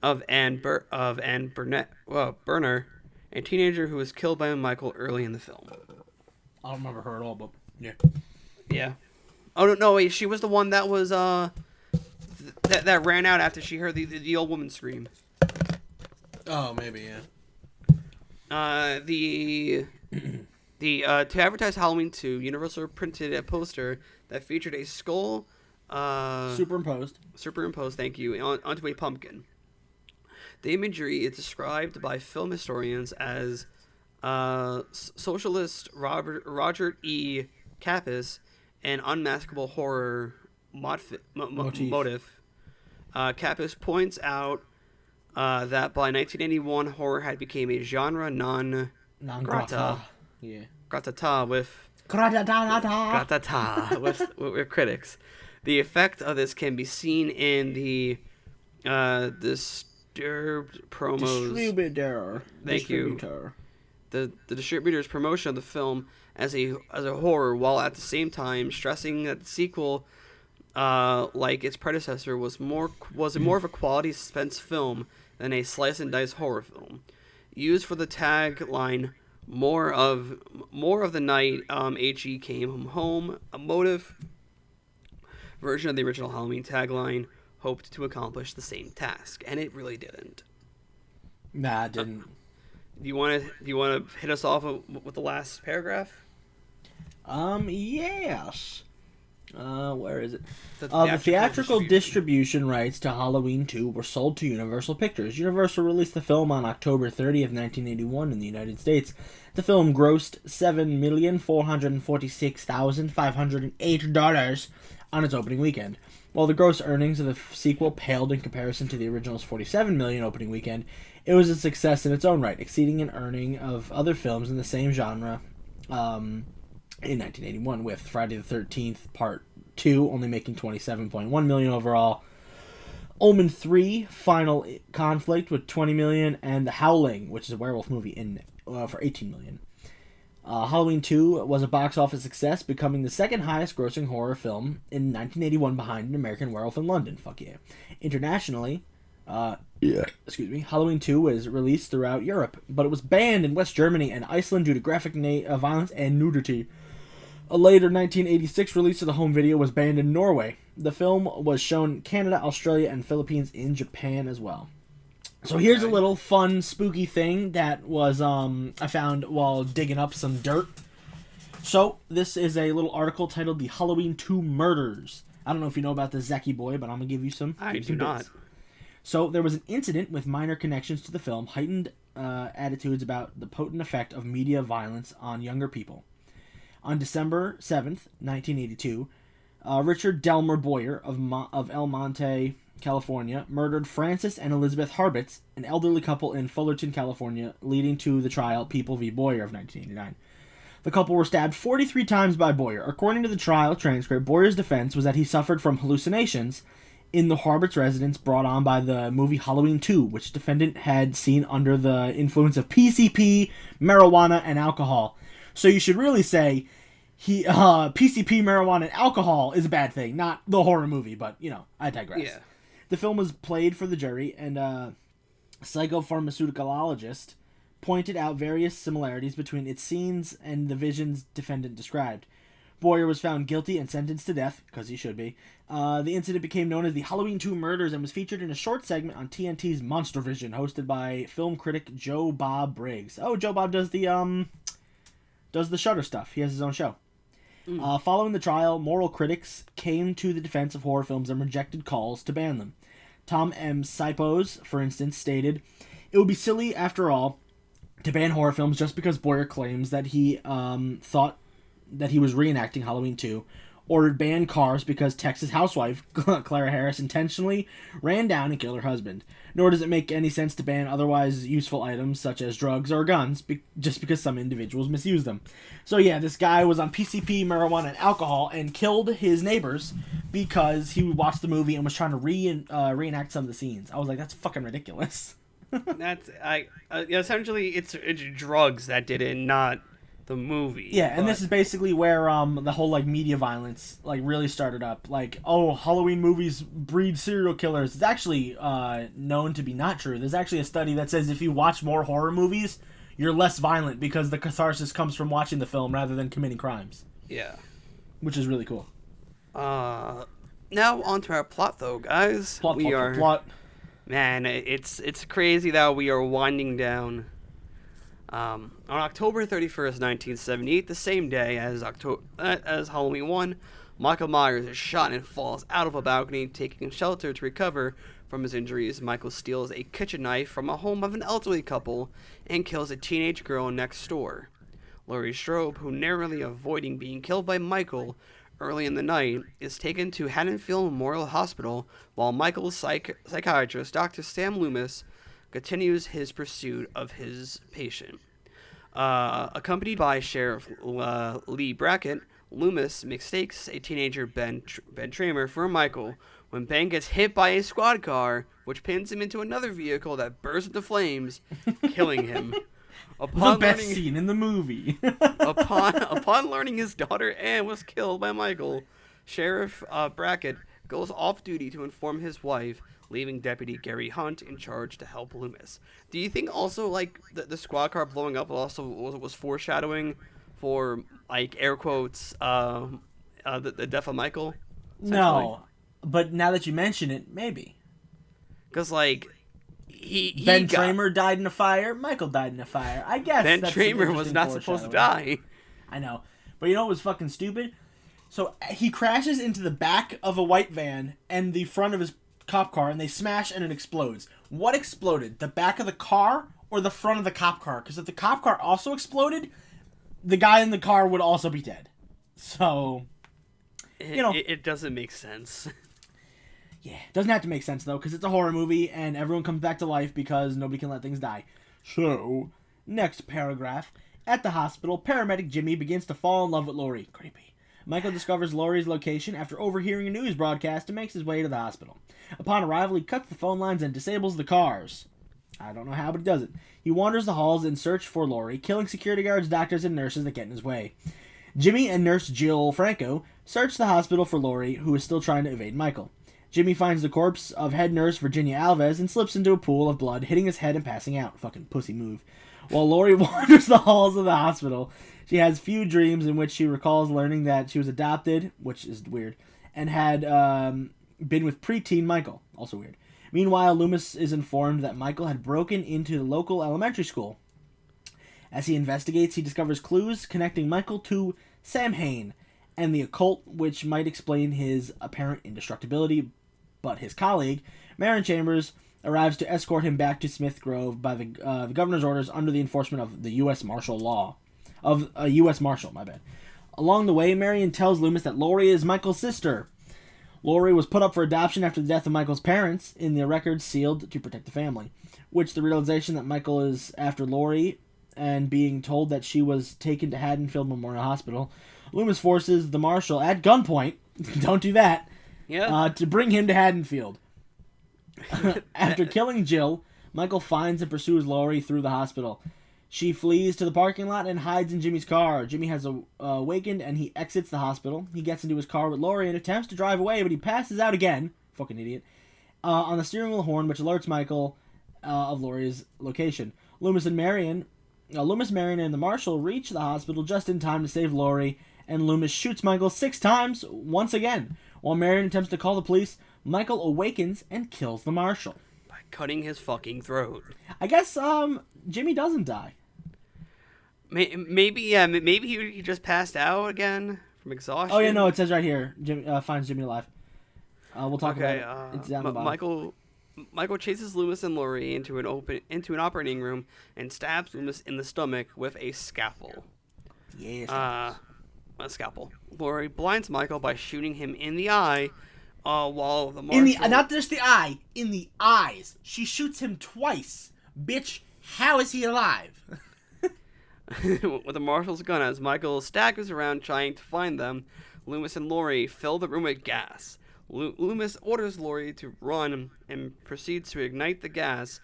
of Anne Burner, a teenager who was killed by Michael early in the film. I don't remember her at all, but yeah. Yeah. Oh no, wait, she was the one that was that ran out after she heard the old woman scream. Oh, maybe, yeah. To advertise Halloween 2, Universal printed a poster that featured a skull Superimposed, thank you, onto a pumpkin. The imagery is described by film historians as socialist Roger E. Capus an unmaskable horror motif. Capus points out that by 1981, horror had become a genre non grata. Yeah. Gratata with critics. The effect of this can be seen in the disturbed promos. Distributor. Thank you. The distributor's promotion of the film as a horror, while at the same time stressing that the sequel, like its predecessor, was more of a quality suspense film than a slice and dice horror film. Used for the tagline "More of the night, HE came home," a motive version of the original Halloween tagline hoped to accomplish the same task, and it really didn't. Nah, it didn't. Do you want to hit us off with the last paragraph? Yes. Where is it? The theatrical distribution rights to Halloween 2 were sold to Universal Pictures. Universal released the film on October 30th, 1981 in the United States. The film grossed $7,446,508 on its opening weekend. While the gross earnings of the sequel paled in comparison to the original's $47 million opening weekend, it was a success in its own right, exceeding an earning of other films in the same genre in 1981, with Friday the 13th Part 2 only making $27.1 million overall, Omen 3 Final Conflict with $20 million, and The Howling, which is a werewolf movie, for $18 million. Halloween 2 was a box office success, becoming the second highest grossing horror film in 1981 behind An American Werewolf in London. Fuck yeah. Internationally, Halloween 2 was released throughout Europe, but it was banned in West Germany and Iceland due to graphic violence and nudity. A later 1986 release of the home video was banned in Norway. The film was shown in Canada, Australia, and Philippines, in Japan as well. So here's a little fun, spooky thing that was I found while digging up some dirt. So this is a little article titled "The Halloween 2 Murders." I don't know if you know about the Zeki boy, but I'm gonna give you some. I do not. So there was an incident with minor connections to the film, heightened attitudes about the potent effect of media violence on younger people. On December 7th, 1982, Richard Delmer Boyer of El Monte, California, murdered Francis and Elizabeth Harbitz, an elderly couple in Fullerton, California, leading to the trial People v. Boyer of 1989. The couple were stabbed 43 times by Boyer. According to the trial transcript, Boyer's defense was that he suffered from hallucinations in the Harbitz residence brought on by the movie Halloween 2, which defendant had seen under the influence of PCP, marijuana, and alcohol. So you should really say PCP, marijuana, and alcohol is a bad thing, not the horror movie, but, I digress. Yeah. The film was played for the jury, and a psychopharmaceuticologist pointed out various similarities between its scenes and the visions defendant described. Boyer was found guilty and sentenced to death, because he should be. The incident became known as the Halloween 2 Murders and was featured in a short segment on TNT's Monster Vision, hosted by film critic Joe Bob Briggs. Oh, Joe Bob does the Shudder stuff. He has his own show. Following the trial, moral critics came to the defense of horror films and rejected calls to ban them. Tom M. Sipos, for instance, stated, "It would be silly, after all, to ban horror films just because Boyer claims that he thought that he was reenacting Halloween 2, or ban Cars because Texas housewife Clara Harris intentionally ran down and killed her husband. Nor does it make any sense to ban otherwise useful items such as drugs or guns just because some individuals misuse them." So yeah, this guy was on PCP, marijuana, and alcohol and killed his neighbors because he watched the movie and was trying to reenact some of the scenes. I was like, that's fucking ridiculous. Essentially it's drugs that did it, not the movie. Yeah, and this is basically where the whole like media violence like really started up. Like, oh, Halloween movies breed serial killers. It's actually known to be not true. There's actually a study that says if you watch more horror movies, you're less violent because the catharsis comes from watching the film rather than committing crimes. Yeah. Which is really cool. Now on to our plot, though, guys. Plot. Man, it's crazy that we are winding down. On October 31st, 1978, the same day as Halloween 1, Michael Myers is shot and falls out of a balcony, taking shelter to recover from his injuries. Michael steals a kitchen knife from a home of an elderly couple and kills a teenage girl next door. Laurie Strode, who narrowly avoiding being killed by Michael early in the night, is taken to Haddonfield Memorial Hospital while Michael's psychiatrist, Dr. Sam Loomis, continues his pursuit of his patient. Accompanied by Sheriff Lee Brackett, Loomis mistakes a teenager Ben Tramer for Michael when Ben gets hit by a squad car, which pins him into another vehicle that bursts into flames, killing him. The best scene in the movie. upon learning his daughter Anne was killed by Michael, Sheriff Brackett goes off duty to inform his wife, leaving Deputy Gary Hunt in charge to help Loomis. Do you think also like the squad car blowing up also was foreshadowing for like air quotes the death of Michael? No, but now that you mention it, maybe. Because like Ben Tramer died in a fire. Michael died in a fire. I guess Ben Tramer was not supposed to die. I know, but you know what was fucking stupid? So he crashes into the back of a white van and the front of his cop car, and they smash and it explodes. What exploded? The back of the car or the front of the cop car? Because if the cop car also exploded, the guy in the car would also be dead. So, it doesn't make sense. Yeah, it doesn't have to make sense though, because it's a horror movie and everyone comes back to life because nobody can let things die. So, next paragraph. At the hospital, paramedic Jimmy begins to fall in love with Laurie. Creepy. Michael discovers Laurie's location after overhearing a news broadcast and makes his way to the hospital. Upon arrival, he cuts the phone lines and disables the cars. I don't know how, but he does it. He wanders the halls in search for Laurie, killing security guards, doctors, and nurses that get in his way. Jimmy and nurse Jill Franco search the hospital for Laurie, who is still trying to evade Michael. Jimmy finds the corpse of head nurse Virginia Alves and slips into a pool of blood, hitting his head and passing out. Fucking pussy move. While Laurie wanders the halls of the hospital, she has few dreams in which she recalls learning that she was adopted, which is weird, and had been with preteen Michael, also weird. Meanwhile, Loomis is informed that Michael had broken into the local elementary school. As he investigates, he discovers clues connecting Michael to Samhain and the occult, which might explain his apparent indestructibility, but his colleague, Marion Chambers, arrives to escort him back to Smith Grove by the governor's orders under the enforcement of the U.S. martial law. Of a U.S. Marshal, my bad. Along the way, Marion tells Loomis that Laurie is Michael's sister. Laurie was put up for adoption after the death of Michael's parents, in the records sealed to protect the family, which the realization that Michael is after Laurie and being told that she was taken to Haddonfield Memorial Hospital, Loomis forces the marshal at gunpoint, don't do that, to bring him to Haddonfield. After killing Jill, Michael finds and pursues Laurie through the hospital. She flees to the parking lot and hides in Jimmy's car. Jimmy has awakened and he exits the hospital. He gets into his car with Laurie and attempts to drive away, but he passes out again. Fucking idiot. On the steering wheel horn, which alerts Michael of Laurie's location. Loomis, Marion, and the marshal reach the hospital just in time to save Laurie, and Loomis shoots Michael 6 times once again. While Marion attempts to call the police, Michael awakens and kills the marshal. By cutting his fucking throat. I guess, Jimmy doesn't die. Maybe he just passed out again from exhaustion. Oh yeah, no, it says right here. Jimmy finds Jimmy alive. We'll talk about it. It's down the bottom. Michael chases Loomis and Laurie into an operating room and stabs Loomis in the stomach with a scalpel. Yeah. A scalpel. Laurie blinds Michael by shooting him in the eye, while the marshal... not just the eye, in the eyes. She shoots him twice. Bitch, how is he alive? With the marshal's gun, as Michael staggers around trying to find them, Loomis and Laurie fill the room with gas. Loomis orders Laurie to run and proceeds to ignite the gas,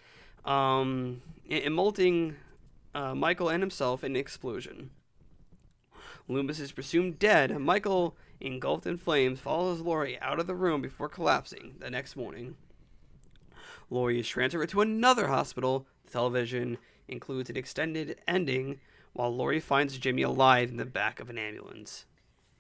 emulting Michael and himself in an explosion. Loomis is presumed dead. Michael, engulfed in flames, follows Laurie out of the room before collapsing the next morning. Laurie is transferred to another hospital. The television includes an extended ending while Laurie finds Jimmy alive in the back of an ambulance.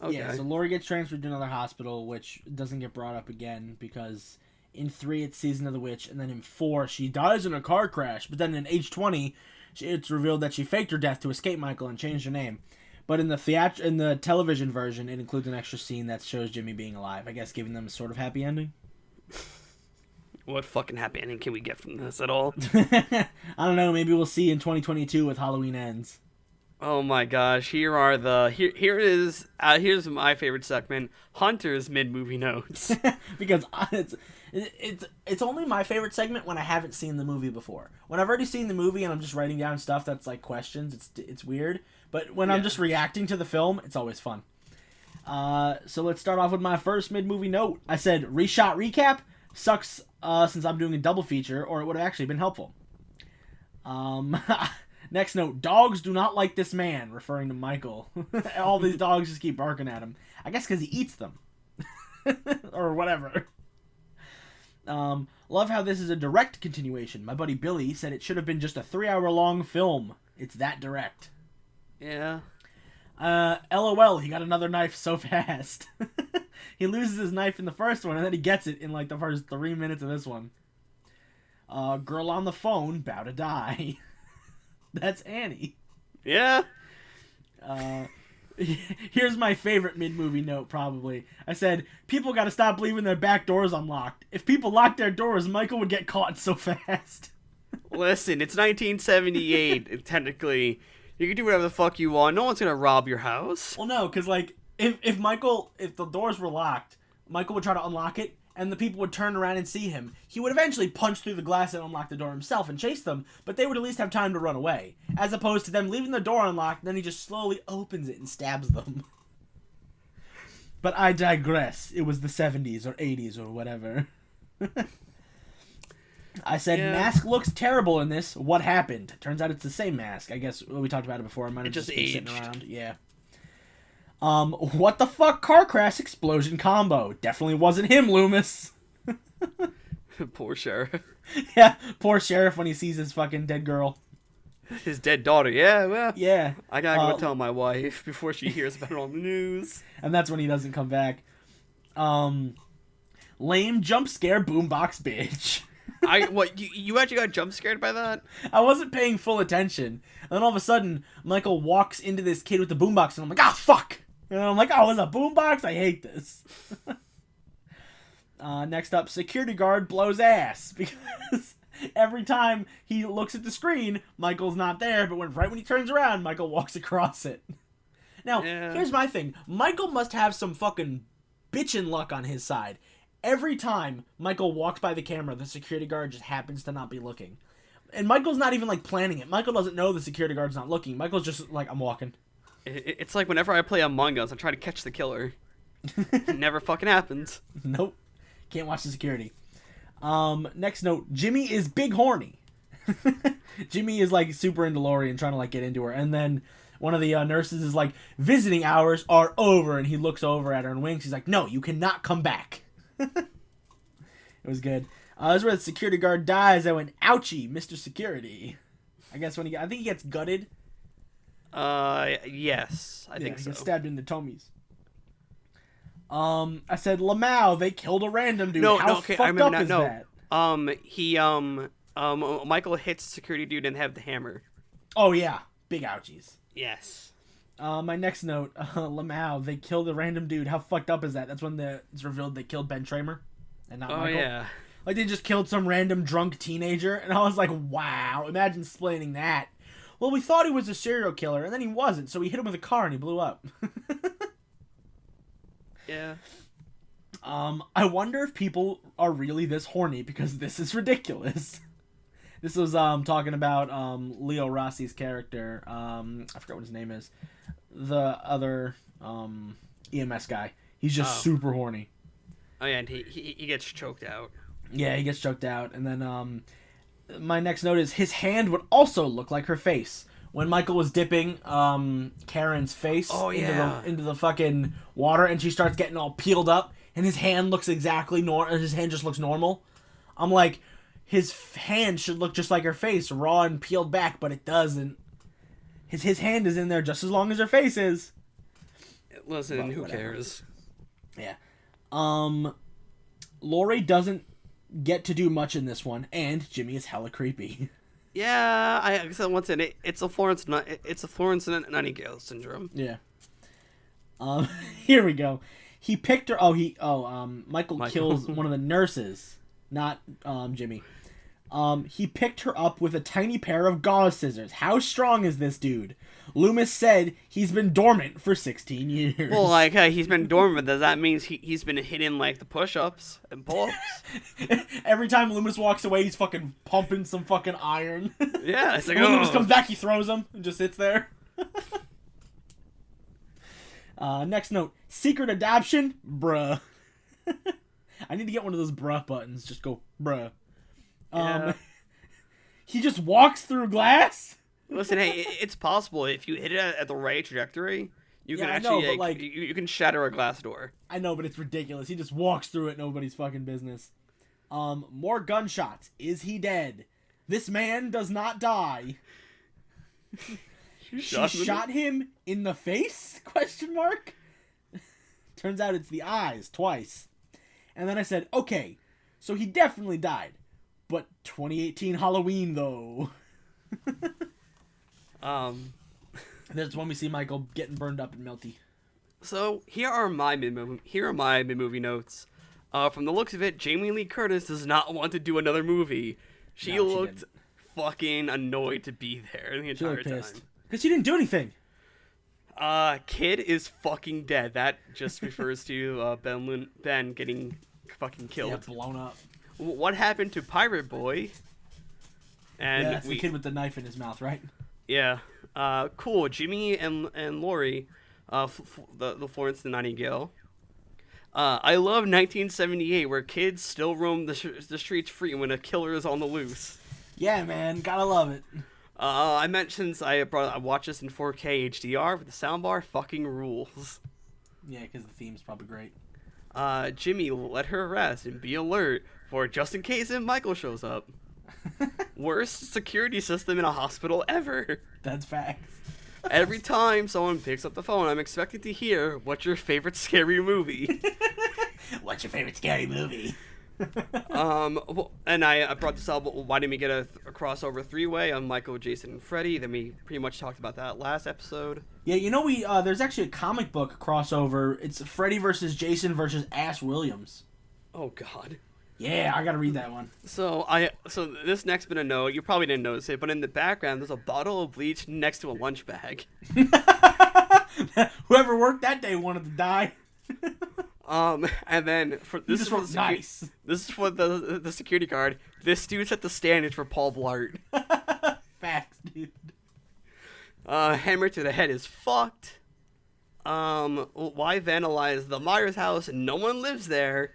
Okay. Yeah, so Laurie gets transferred to another hospital, which doesn't get brought up again because in 3 it's Season of the Witch, and then in 4 she dies in a car crash. But then in age 20, it's revealed that she faked her death to escape Michael and changed her name. But in the television version, it includes an extra scene that shows Jimmy being alive. I guess giving them a sort of happy ending. What fucking happy ending can we get from this at all? I don't know. Maybe we'll see in 2022 with Halloween Ends. Oh my gosh! Here's my favorite segment: Hunter's mid-movie notes. Because it's only my favorite segment when I haven't seen the movie before. When I've already seen the movie and I'm just writing down stuff that's like questions, it's weird. But when I'm just reacting to the film, it's always fun. So let's start off with my first mid-movie note. I said reshot recap sucks since I'm doing a double feature, or it would have actually been helpful. Next note, dogs do not like this man, referring to Michael. All these dogs just keep barking at him. I guess because he eats them. Or whatever. Love how this is a direct continuation. My buddy Billy said it should have been just a 3-hour-long film. It's that direct. Yeah. LOL, he got another knife so fast. He loses his knife in the first one, and then he gets it in like the first 3 minutes of this one. Girl on the phone, bout to die. That's Annie. Yeah. Here's my favorite mid-movie note, probably. I said, people gotta stop leaving their back doors unlocked. If people locked their doors, Michael would get caught so fast. Listen, it's 1978, technically. You can do whatever the fuck you want. No one's gonna rob your house. Well, no, because, like, if the doors were locked, Michael would try to unlock it, and the people would turn around and see him. He would eventually punch through the glass and unlock the door himself and chase them, but they would at least have time to run away. As opposed to them leaving the door unlocked, then he just slowly opens it and stabs them. But I digress. It was the 70s or 80s or whatever. I said, mask looks terrible in this. What happened? Turns out it's the same mask. I guess we talked about it before. It might have just been aged. sitting around. Yeah. What the fuck car crash explosion combo? Definitely wasn't him, Loomis. Poor sheriff. Yeah, poor sheriff when he sees his fucking dead girl. His dead daughter, yeah, well. Yeah. I gotta go tell my wife before she hears about it on the news. And that's when he doesn't come back. Lame jump scare boombox bitch. You actually got jump scared by that? I wasn't paying full attention. And then all of a sudden, Michael walks into this kid with the boombox, and I'm like, ah, fuck! And I'm like, oh, it's a boombox? I hate this. Next up, security guard blows ass. Because every time he looks at the screen, Michael's not there, but right when he turns around, Michael walks across it. Now, Here's my thing. Michael must have some fucking bitchin' luck on his side. Every time Michael walks by the camera, the security guard just happens to not be looking. And Michael's not even, like, planning it. Michael doesn't know the security guard's not looking. Michael's just like, I'm walking. It's like whenever I play Among Us, I try to catch the killer. It never fucking happens. Nope. Can't watch the security. Next note. Jimmy is big horny. Jimmy is, like, super into Laurie and trying to, like, get into her. And then one of the nurses is like, visiting hours are over. And he looks over at her and winks. He's like, no, you cannot come back. It was good. This is where the security guard dies. I went, ouchie, Mr. Security. I guess I think he gets gutted. Yes, I think so. He gets stabbed in the tummies. I said, Lamau, they killed a random dude. How fucked up is that? Michael hits the security dude and have the hammer. Oh, yeah. Big ouchies. Yes. My next note, Lamau, they killed a random dude. How fucked up is that? That's when it's revealed they killed Ben Tramer and not Michael. Oh, yeah. Like, they just killed some random drunk teenager, and I was like, wow, imagine explaining that. Well, we thought he was a serial killer, and then he wasn't, so we hit him with a car and he blew up. Yeah. I wonder if people are really this horny, because this is ridiculous. This was talking about Leo Rossi's character. I forgot what his name is. The other EMS guy. He's just super horny. Oh yeah, and he gets choked out. Yeah, he gets choked out. And then my next note is his hand would also look like her face. when Michael was dipping Karen's face into the fucking water, and she starts getting all peeled up, and his hand looks exactly normal. His hand just looks normal. I'm like, his hand should look just like her face, raw and peeled back, but it doesn't. His hand is in there just as long as her face is. Listen, but who cares? Yeah. Laurie doesn't get to do much in this one, and Jimmy is hella creepy. Yeah, I said once in it's a Florence Nightingale syndrome. Yeah. Here we go. He picked her. Michael kills one of the nurses, not Jimmy. He picked her up with a tiny pair of gauze scissors. How strong is this dude? Loomis said he's been dormant for 16 years. Well, like, he's been dormant. Does that mean he's been hitting, like, the push-ups and pull-ups? Every time Loomis walks away, he's fucking pumping some fucking iron. Yeah, it's like, when Loomis comes back, he throws them and just sits there. Next note. Secret adoption? Bruh. I need to get one of those bruh buttons. Just go, bruh. Yeah. He just walks through glass? Listen, hey, it's possible if you hit it at the right trajectory, you can actually, you can shatter a glass door. I know, but it's ridiculous. He just walks through it, nobody's fucking business. More gunshots. Is he dead? This man does not die. She shot him in the face? Question mark. Turns out it's the eyes, twice. And then I said, okay, so he definitely died. But 2018 Halloween, though. That's when we see Michael getting burned up and melty. So here are my mid-movie notes. From the looks of it, Jamie Lee Curtis does not want to do another movie. She looked fucking annoyed to be there the entire time. Because she didn't do anything. Kid is fucking dead. That just refers to Ben getting fucking killed. Yeah, blown up. What happened to Pirate Boy? And that's the kid with the knife in his mouth, right? Yeah. Cool. Jimmy and Laurie, the Florence Nightingale. I love 1978, where kids still roam the streets free when a killer is on the loose. Yeah, man, gotta love it. I mentioned I watched this in 4K HDR with the soundbar. Fucking rules. Yeah, because the theme's probably great. Jimmy, let her rest and be alert for just in case if Michael shows up. Worst security system in a hospital ever. That's facts. Every time someone picks up the phone, I'm expecting to hear, what's your favorite scary movie? What's your favorite scary movie? And I brought this up, why didn't we get a crossover three-way on Michael, Jason, and Freddy? Then we pretty much talked about that last episode. Yeah, there's actually a comic book crossover. It's Freddy versus Jason versus Ass Williams. Oh, God. Yeah, I gotta read that one. So this next bit of note, you probably didn't notice it, but in the background, there's a bottle of bleach next to a lunch bag. Whoever worked that day wanted to die. And then this is for the security guard. This dude set the standard for Paul Blart. Facts, dude. Hammer to the head is fucked. Why vandalize the Myers house and no one lives there,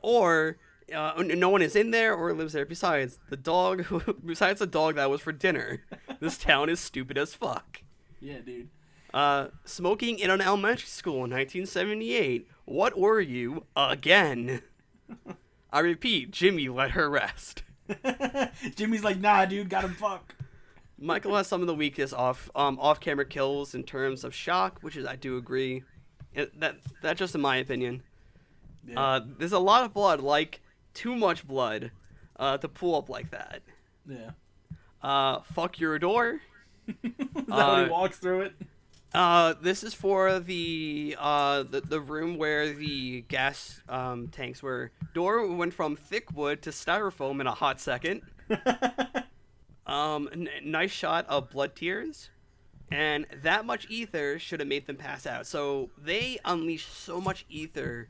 or no one is in there or lives there besides the dog that was for dinner. This town is stupid as fuck. Yeah, dude. Smoking in an elementary school in 1978. What were you again? I repeat, Jimmy, let her rest. Jimmy's like, nah, dude, got him fuck. Michael has some of the weakest off-camera kills in terms of shock, which is I do agree. That's just in my opinion. Yeah. There's a lot of blood, like too much blood, to pull up like that. Yeah. Fuck your door. Is that when he walks through it? This is for the room where the gas tanks were. Door went from thick wood to styrofoam in a hot second. Nice shot of blood tears, and that much ether should have made them pass out. So they unleashed so much ether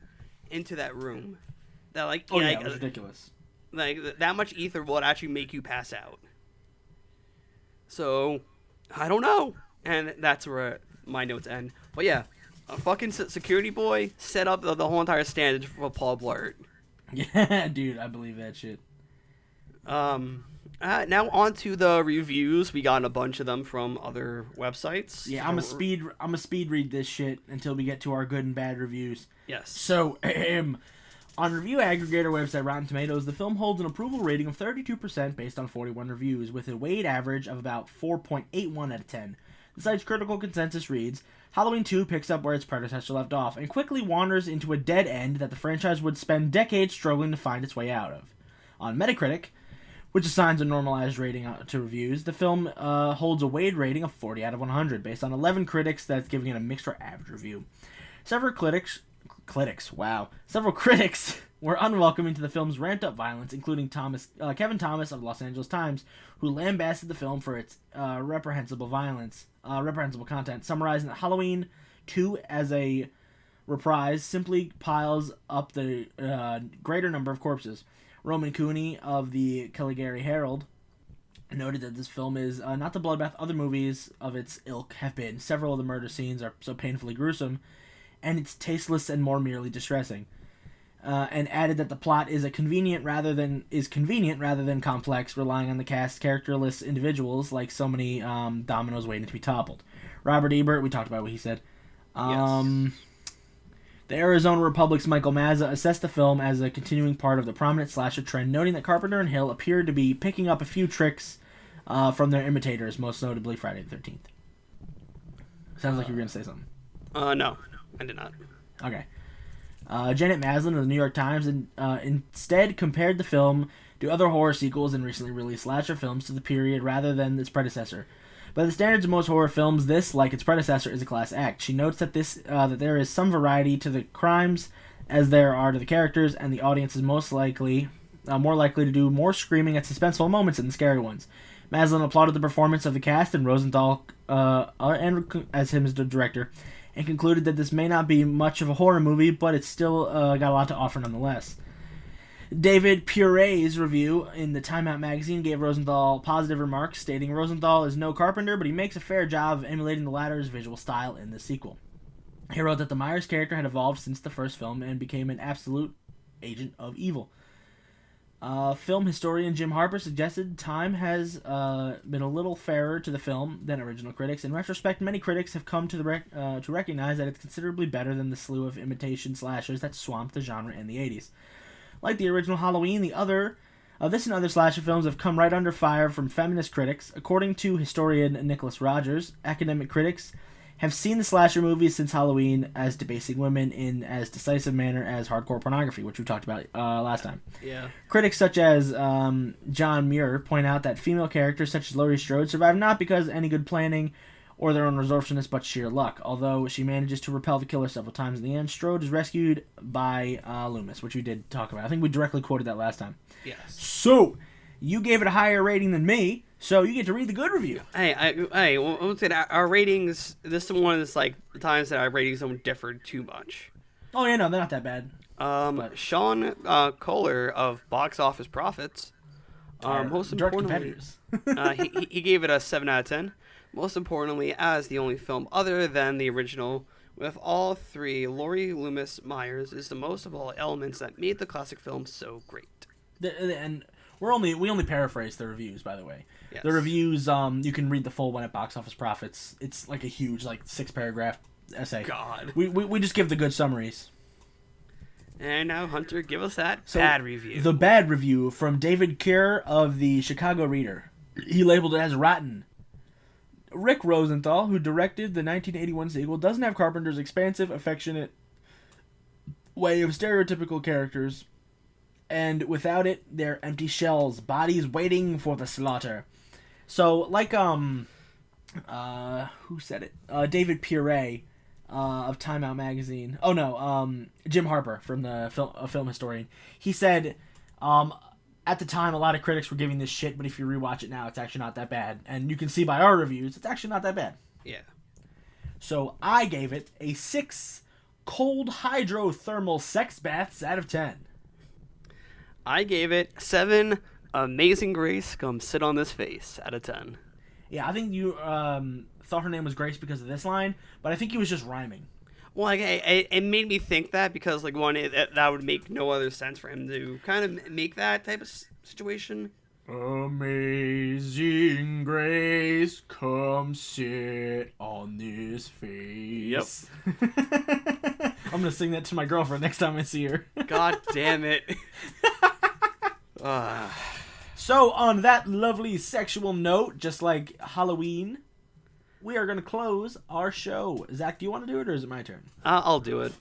into that room that it was ridiculous. Like that much ether will actually make you pass out. So I don't know, and that's where my notes end. But yeah, a fucking security boy set up the whole entire stand for Paul Blart. Yeah, dude, I believe that shit. Now on to the reviews. We got a bunch of them from other websites. Yeah, I'm a speed read this shit until we get to our good and bad reviews. Yes. So, on review aggregator website Rotten Tomatoes, the film holds an approval rating of 32% based on 41 reviews, with a weighted average of about 4.81 out of 10. The site's critical consensus reads, Halloween 2 picks up where its predecessor left off, and quickly wanders into a dead end that the franchise would spend decades struggling to find its way out of. On Metacritic, which assigns a normalized rating to reviews, the film holds a weighted rating of 40 out of 100, based on 11 critics that's giving it a mixed or average review. Several critics were unwelcoming to the film's ramped-up violence, including Kevin Thomas of Los Angeles Times, who lambasted the film for its reprehensible content, summarizing that Halloween 2 as a reprise simply piles up the greater number of corpses. Roman Cooney of the Caligari Herald noted that this film is not the bloodbath other movies of its ilk have been. Several of the murder scenes are so painfully gruesome, and it's tasteless and more merely distressing. And added that the plot is convenient rather than complex, relying on the cast's characterless individuals like so many dominoes waiting to be toppled. Robert Ebert, we talked about what he said. Yes. The Arizona Republic's Michael Mazza assessed the film as a continuing part of the prominent slasher trend, noting that Carpenter and Hill appeared to be picking up a few tricks from their imitators, most notably Friday the 13th. Sounds like you were going to say something. No, I did not. Okay. Janet Maslin of the New York Times instead compared the film to other horror sequels and recently released slasher films to the period rather than its predecessor. By the standards of most horror films, this, like its predecessor, is a class act. She notes that there is some variety to the crimes as there are to the characters, and the audience is more likely to do more screaming at suspenseful moments than the scary ones. Maslin applauded the performance of the cast and Rosenthal as him as the director, and concluded that this may not be much of a horror movie, but it's still got a lot to offer nonetheless. David Pure's review in the Time Out magazine gave Rosenthal positive remarks, stating Rosenthal is no Carpenter, but he makes a fair job of emulating the latter's visual style in the sequel. He wrote that the Myers character had evolved since the first film and became an absolute agent of evil. Film historian Jim Harper suggested time has been a little fairer to the film than original critics. In retrospect, many critics have come to recognize that it's considerably better than the slew of imitation slashers that swamped the genre in the 80s. Like the original Halloween, this and other slasher films have come right under fire from feminist critics. According to historian Nicholas Rogers, academic critics have seen the slasher movies since Halloween as debasing women in as decisive manner as hardcore pornography, which we talked about last time. Yeah. Critics such as John Muir point out that female characters such as Laurie Strode survive not because of any good planning or their own resourcefulness, but sheer luck. Although she manages to repel the killer several times in the end, Strode is rescued by Loomis, which we did talk about. I think we directly quoted that last time. Yes. So, you gave it a higher rating than me, so you get to read the good review. Hey, we'll say that our ratings, this is one of the times that our ratings don't differ too much. Oh, yeah, no, they're not that bad. Sean Kohler of Box Office Profits, most importantly, he gave it a 7 out of 10. Most importantly, as the only film other than the original with all three Laurie Loomis Myers is the most of all elements that made the classic film so great. And we only paraphrase the reviews, by the way. Yes. The reviews, you can read the full one at Box Office Profits. It's like a huge, 6-paragraph essay. God. We just give the good summaries. And now, Hunter, give us that bad review. The bad review from David Kerr of the Chicago Reader. He labeled it as rotten. Rick Rosenthal, who directed the 1981 sequel, doesn't have Carpenter's expansive, affectionate way of stereotypical characters, and without it, they're empty shells, bodies waiting for the slaughter. So, who said it? David Pure of Time Out magazine. Oh no, Jim Harper from the film historian. He said, at the time, a lot of critics were giving this shit, but if you rewatch it now, it's actually not that bad. And you can see by our reviews, it's actually not that bad. Yeah. So I gave it a 6 cold hydrothermal sex baths out of 10. I gave it 7 Amazing Grace come sit on this face out of 10. Yeah, I think you thought her name was Grace because of this line, but I think he was just rhyming. Well, it made me think that because, that would make no other sense for him to kind of make that type of situation. Amazing grace, come sit on this face. Yep. I'm gonna sing that to my girlfriend next time I see her. God damn it. So, on that lovely sexual note, just like Halloween, we are gonna close our show. Zach, do you want to do it, or is it my turn? I'll do it.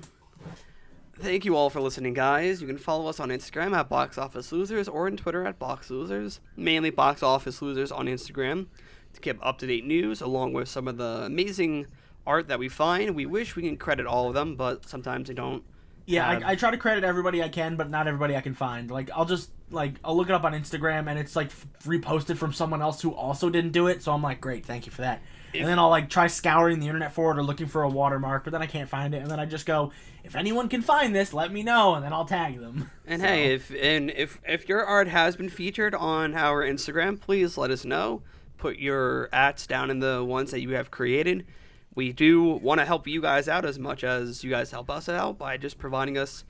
Thank you all for listening, guys. You can follow us on Instagram at Box Office Losers or on Twitter at Box Losers. Mainly Box Office Losers on Instagram to keep up-to-date news along with some of the amazing art that we find. We wish we can credit all of them, but sometimes I don't. Yeah, I try to credit everybody I can, but not everybody I can find. Like, I'll look it up on Instagram, and it's, like, reposted from someone else who also didn't do it, so I'm like, great, thank you for that. And then I'll, like, try scouring the internet for it or looking for a watermark, but then I can't find it, and then I just go, if anyone can find this, let me know, and then I'll tag them. And hey, if your art has been featured on our Instagram, please let us know. Put your ats down in the ones that you have created. We do want to help you guys out as much as you guys help us out by just providing us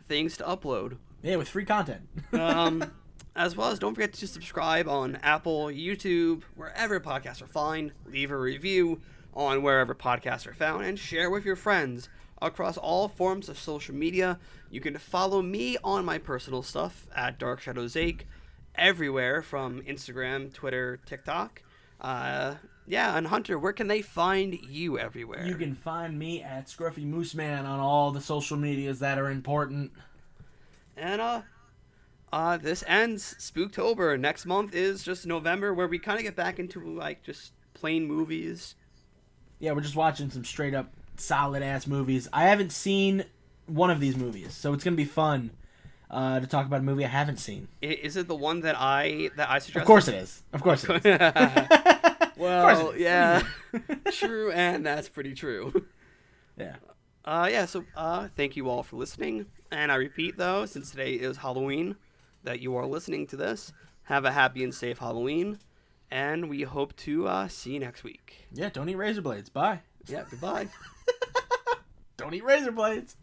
things to upload. Yeah, with free content. As well as don't forget to subscribe on Apple, YouTube, wherever podcasts are found. Leave a review on wherever podcasts are found and share with your friends across all forms of social media. You can follow me on my personal stuff at Dark Shadows Ache everywhere from Instagram, Twitter, TikTok. And Hunter, where can they find you everywhere? You can find me at Scruffy Moose Man on all the social medias that are important. And this ends Spooktober. Next month is just November, where we kind of get back into like just plain movies. Yeah, we're just watching some straight up solid ass movies. I haven't seen one of these movies, so it's gonna be fun to talk about a movie I haven't seen. Is it the one that I suggested? Of course it is. Of course it is. Well, yeah, true, and that's pretty true. Yeah. So thank you all for listening. And I repeat, though, since today is Halloween, that you are listening to this, have a happy and safe Halloween, and we hope to see you next week. Yeah, don't eat razor blades. Bye. Yeah, goodbye. Don't eat razor blades.